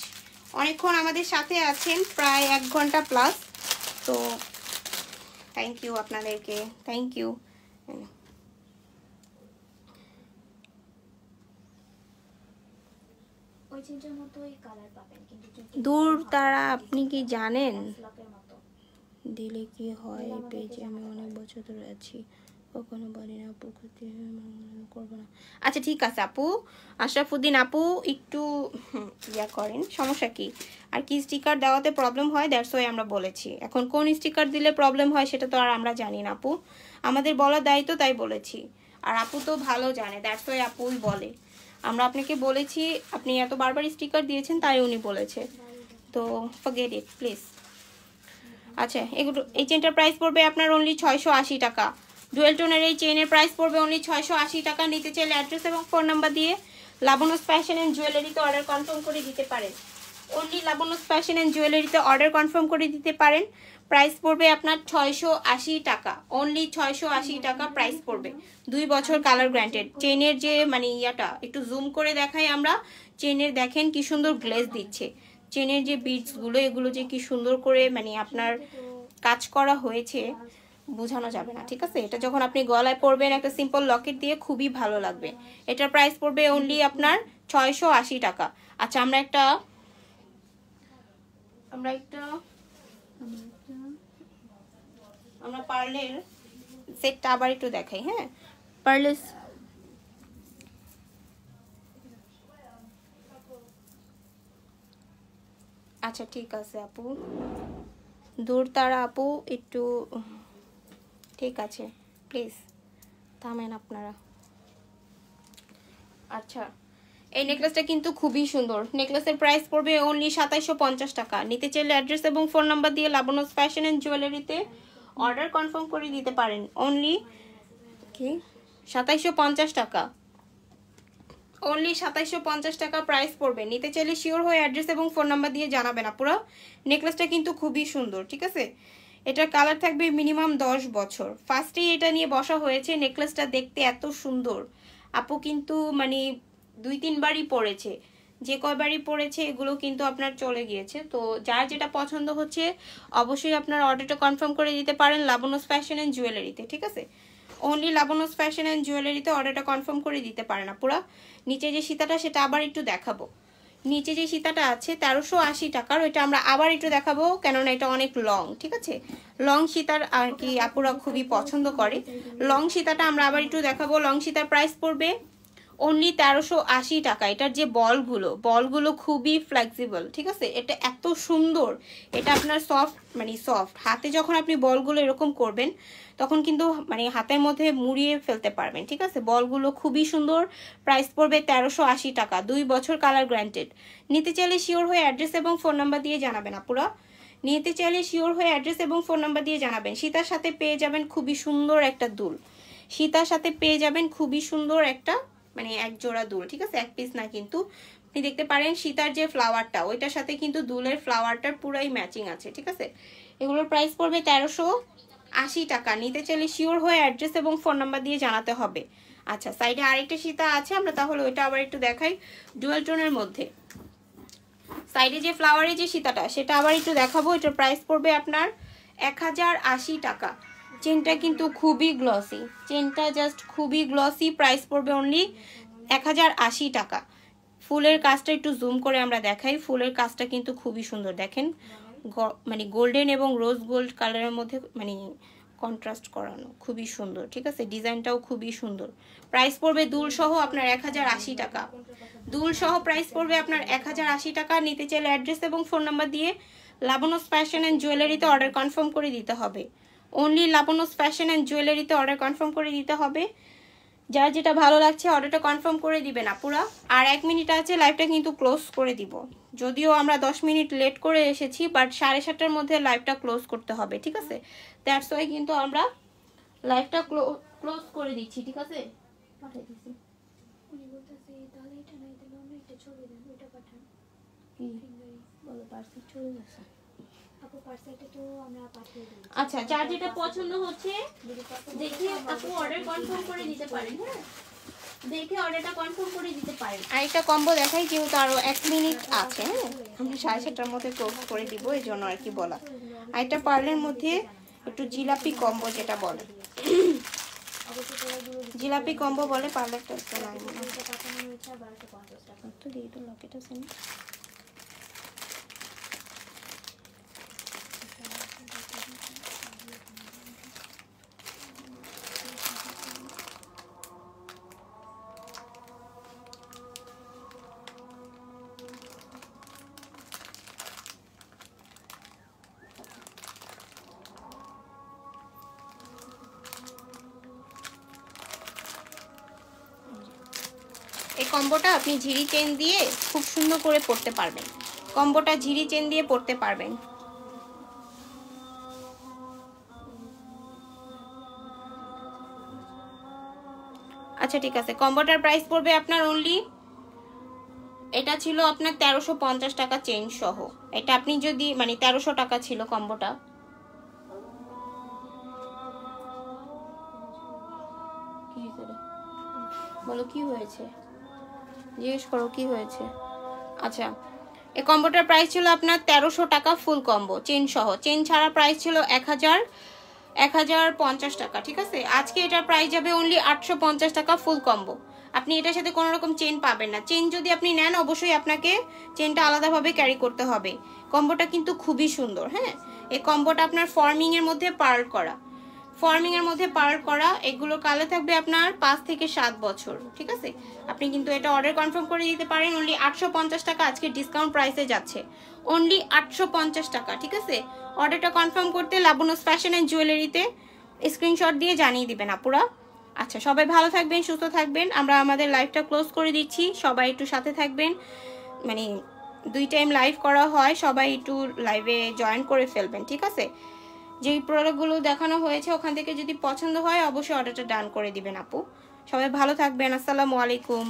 অনেকক্ষণ আমাদের সাথে আছেন, প্রায় 1 ঘন্টা প্লাস, তো থ্যাংক ইউ আপনাদেরকে, থ্যাংক ইউ। দূর তারা, আপনি কি জানেন দিলে কি হয়? পেজে আমি অনেক বছর ধরে আছি, কখনো বলি না আপু ক্ষতি করবো না। আচ্ছা ঠিক আছে আপু, আশরাফুদ্দিন আপু একটু ইয়া করেন, সমস্যা কি? আর কি স্টিকার দেওয়াতে প্রবলেম হয়, দ্যাটস ওয়াই আমরা বলেছি। এখন কোন স্টিকার দিলে প্রবলেম হয় সেটা তো আর আমরা জানি না আপু, আমাদের বলার দায়িত্ব, তাই বলেছি। আর আপু তো ভালো জানে, দ্যাটস ওয়াই আপুই বলে। আমরা আপনাকে বলেছি, আপনি এত বারবার স্টিকার দিয়েছেন, তাই উনি বলেছে, তো ফরগেট ইট প্লিজ। আচ্ছা, এগুলো এই চেনটার প্রাইস পড়বে আপনার অনলি 680 টাকা। ডুয়েল টোনের এই চেনের প্রাইস পড়বে অনলি 680 টাকা। নিতে চাইলে অ্যাড্রেস এবং ফোন নাম্বার দিয়ে লাবণ্য ফ্যাশন এন্ড জুয়েলারিতে অর্ডার কনফার্ম করে দিতে পারেন। অনলি লাবণ্য ফ্যাশন এন্ড জুয়েলারিতে অর্ডার কনফার্ম করে দিতে পারেন। প্রাইস পড়বে আপনার 680 টাকা, অনলি 680 টাকা প্রাইস পড়বে। 2 বছর কালার গ্যারান্টেড। চেনের যে মানে ইয়াটা একটু জুম করে দেখাই আমরা। চেনের দেখেন কি সুন্দর গ্লেজ দিচ্ছে। চেনের যে বিটসগুলো, এগুলো যে কি সুন্দর করে মানে আপনার কাজ করা হয়েছে, বোঝানো যাবে না। ঠিক আছে, এটা যখন আপনি গলায় পরবেন একটা সিম্পল লকেট দিয়ে, খুবই ভালো লাগবে। এটার প্রাইস পড়বে অনলি আপনার 680 টাকা। আচ্ছা, আমরা পার্লের সেটটা আবার একটু দেখাই। হ্যাঁ, পার্লেস আচ্ছা ঠিক আছে আপু, দূর তারা আপু একটু, ঠিক আছে প্লিজ থামেন আপনারা। আচ্ছা, এই নেকলেসটা কিন্তু খুবই সুন্দর। নেকলেসের প্রাইস পড়বে অনলি 2750 টাকা। নিতে চাইলে অ্যাড্রেস এবং ফোন নাম্বার দিয়ে লাবণ্যস ফ্যাশন অ্যান্ড জুয়েলারিতে অর্ডার কনফার্ম করে দিতে পারেন। অনলি 2750 টাকা, অনলি 2750 টাকা প্রাইস পড়বে। নিতে চাইলে শিওর হয়ে অ্যাড্রেস এবং ফোন নাম্বার দিয়ে জানাবেন আপুরা। নেকলেসটা কিন্তু খুবই সুন্দর, ঠিক আছে। এটার কালার থাকবে মিনিমাম 10 বছর। ফার্স্টেই এটা নিয়ে বসা হয়েছে। নেকলেসটা দেখতে এত সুন্দর, আপু কিন্তু মানে 2-3 বারই পরেছে, যে কয়বারই পরেছে এগুলো কিন্তু আপনার চলে গিয়েছে। তো যার যেটা পছন্দ হচ্ছে অবশ্যই আপনার অর্ডারটা কনফার্ম করে দিতে পারেন লাবণ্যস ফ্যাশন অ্যান্ড জুয়েলারিতে, ঠিক আছে। অনলি লাবণ্যস ফ্যাশন অ্যান্ড জুয়েলারিতে অর্ডারটা কনফার্ম করে দিতে পারেন আপুরা। নিচে যে সীতাটা সেটা আবার একটু দেখাবো। নিচে যে সীতাটা আছে 1380 টাকার, ওইটা আমরা আবার একটু দেখাবো, কেননা এটা অনেক লং, ঠিক আছে। লং সীতার আর কি আপুরা খুবই পছন্দ করে। লং সীতাটা আমরা আবার একটু দেখাবো। লং সীতার প্রাইস পড়বে অনলি 1380 টাকা। এটার যে বলগুলো খুবই ফ্লেক্সিবল, ঠিক আছে। এটা এত সুন্দর, এটা আপনার সফট, মানে সফট হাতে যখন আপনি বলগুলো এরকম করবেন তখন কিন্তু মানে হাতের মধ্যে মুড়িয়ে ফেলতে পারবেন, ঠিক আছে। বলগুলো খুবই সুন্দর। প্রাইস পড়বে 1380 টাকা, 2 বছর কালার গ্যারান্টেড। নিতে চাইলে শিওর হয়ে অ্যাড্রেস এবং ফোন নাম্বার দিয়ে জানাবেন আপুরা। নিতে চাইলে শিওর হয়ে অ্যাড্রেস এবং ফোন নাম্বার দিয়ে জানাবেন। সীতার সাথে পেয়ে যাবেন খুবই সুন্দর একটা দুল। সীতার সাথে পেয়ে যাবেন খুবই সুন্দর একটা মানে এক জোড়া দুল, ঠিক আছে, এক পিস না কিন্তু। আপনি দেখতে পারেন সীতার যে ফ্লাওয়ারটা ওইটার সাথে কিন্তু দুলের ফ্লাওয়ারটার পুরাই ম্যাচিং আছে, ঠিক আছে। এগুলোর প্রাইস পড়বে 1380 টাকা। নিতে চাইলে শিওর হয়ে অ্যাড্রেস এবং ফোন নাম্বার দিয়ে জানাতে হবে। আচ্ছা, সাইডে আরেকটা সীতা আছে, আমরা তাহলে ওইটা আবার একটু দেখাই ডুয়াল টোনের মধ্যে। সাইডে যে ফ্লাওয়ারের যে সীতাটা সেটা আবার একটু দেখাবো। এটার প্রাইস পড়বে আপনার 1080 টাকা। চেনটা কিন্তু খুবই গ্লসি, চেনটা জাস্ট খুবই গ্লসি। প্রাইস পড়বে অনলি 1080 টাকা। ফুলের কাজটা একটু জুম করে আমরা দেখাই। ফুলের কাজটা কিন্তু খুবই সুন্দর, দেখেন মানে গোল্ডেন এবং রোজ গোল্ড কালারের মধ্যে মানে কন্ট্রাস্ট করানো, খুবই সুন্দর, ঠিক আছে। ডিজাইনটাও খুবই সুন্দর। প্রাইস পড়বে দুল সহ আপনার 1080 টাকা। দুল সহ প্রাইস পড়বে আপনার 1080 টাকা। নিতে চাইলে অ্যাড্রেস এবং ফোন নাম্বার দিয়ে লাবণ্যস ফ্যাশন অ্যান্ড জুয়েলারিতে অর্ডার কনফার্ম করে দিতে হবে। অনলি লাবণ্যস ফ্যাশন অ্যান্ড জুয়েলারিতে অর্ডার কনফার্ম করে দিতে হবে। যার যেটা ভালো লাগছে অর্ডারটা কনফার্ম করে দিবেন আপুরা। আর 1 মিনিট আছে, লাইভটা কিন্তু ক্লোজ করে দিব। যদিও আমরা 10 মিনিট লেট করে এসেছি, বাট 7:30টার মধ্যে লাইভটা ক্লোজ করতে হবে, ঠিক আছে। দ্যাটস ওয়াই কিন্তু আমরা লাইভটা ক্লোজ করে দিচ্ছি, ঠিক আছে। পাঠিয়ে দিচ্ছি। উনি বলতেছে তাহলে এটা নাই, তাহলে অন্য একটা ছবি দেন, ওইটা পাঠান। কি বলো, পার্সেল চলে গেছে? আপু পার্সেলটা তো আমরা পাঠিয়ে দিই। আচ্ছা, যার যেটা পছন্দ হচ্ছে দেখে আপু অর্ডার কনফার্ম করে দিতে পারেন। হ্যাঁ, দেখে অর্ডারটা কনফার্ম করে দিতে পারেন। আরেকটা কম্বো দেখাই, যেহেতু আরো 1 মিনিট আছে। হ্যাঁ, আমরা 7:30টার মধ্যে ক্লোজ করে দিব, এই জন্য আর কি বলা। আরেকটা পার্লের মধ্যে একটু জিলাপি কম্বো যেটা বলে, জিলাপি কম্বো বলে, পার্লারটা একটু নাই মনে হয়। পাঠানো হয়েছে 1250 টাকা। তো দিয়ে তো লকেট আছে না। এই কম্বোটা আপনি ঝিরি চেন দিয়ে খুব সুন্দর করে পরতে পারবেন। কম্বোটা ঝিরি চেন দিয়ে পরতে পারবেন। আচ্ছা ঠিক আছে, কম্বোটার প্রাইস পড়বে আপনার অনলি, এটা ছিল আপনার 1350 টাকা চেন সহ। এটা আপনি যদি মানে 1300 টাকা ছিল কম্বোটা। কি হয়েছে বলো, কি হয়েছে জিজ্ঞেস করো, কি হয়েছে। আচ্ছা, এই কম্বোটার প্রাইস ছিল আপনার 1300 টাকা ফুল কম্বো চেন সহ। চেন ছাড়া প্রাইস ছিল 1050 টাকা, ঠিক আছে। আজকে এটার প্রাইস যাবে অনলি 850 টাকা ফুল কম্বো। আপনি এটার সাথে কোনো রকম চেন পাবেন না। চেন যদি আপনি নেন অবশ্যই আপনাকে চেনটা আলাদাভাবে ক্যারি করতে হবে। কম্বোটা কিন্তু খুবই সুন্দর। হ্যাঁ, এই কম্বোটা আপনার ফর্মিং এর মধ্যে পার্ল করা, ফর্মিং এর মধ্যে পার্ল করা। এগুলো কালে থাকবে আপনার 5 থেকে 7 বছর, ঠিক আছে। আপনি কিন্তু এটা অর্ডার কনফার্ম করে দিতে পারেন। অনলি 850 টাকা আজকে ডিসকাউন্ট প্রাইসে যাচ্ছে, অনলি 850 টাকা, ঠিক আছে। অর্ডারটা কনফার্ম করতে লাবণ্যস ফ্যাশন অ্যান্ড জুয়েলারিতে স্ক্রিনশট দিয়ে জানিয়ে দিবেন আপুরা। আচ্ছা, সবাই ভালো থাকবেন, সুস্থ থাকবেন। আমরা আমাদের লাইভটা ক্লোজ করে দিচ্ছি। সবাই একটু সাথে থাকবেন, মানে 2 টাইম লাইভ করা হয়, সবাই একটু লাইভে জয়েন করে ফেলবেন, ঠিক আছে? যেই প্রোডাক্টগুলো দেখানো হয়েছে ওখান থেকে যদি পছন্দ হয় অবশ্যই অর্ডারটা ডান করে দিবেন আপু। সবাই ভালো থাকবেন। আসসালামু আলাইকুম।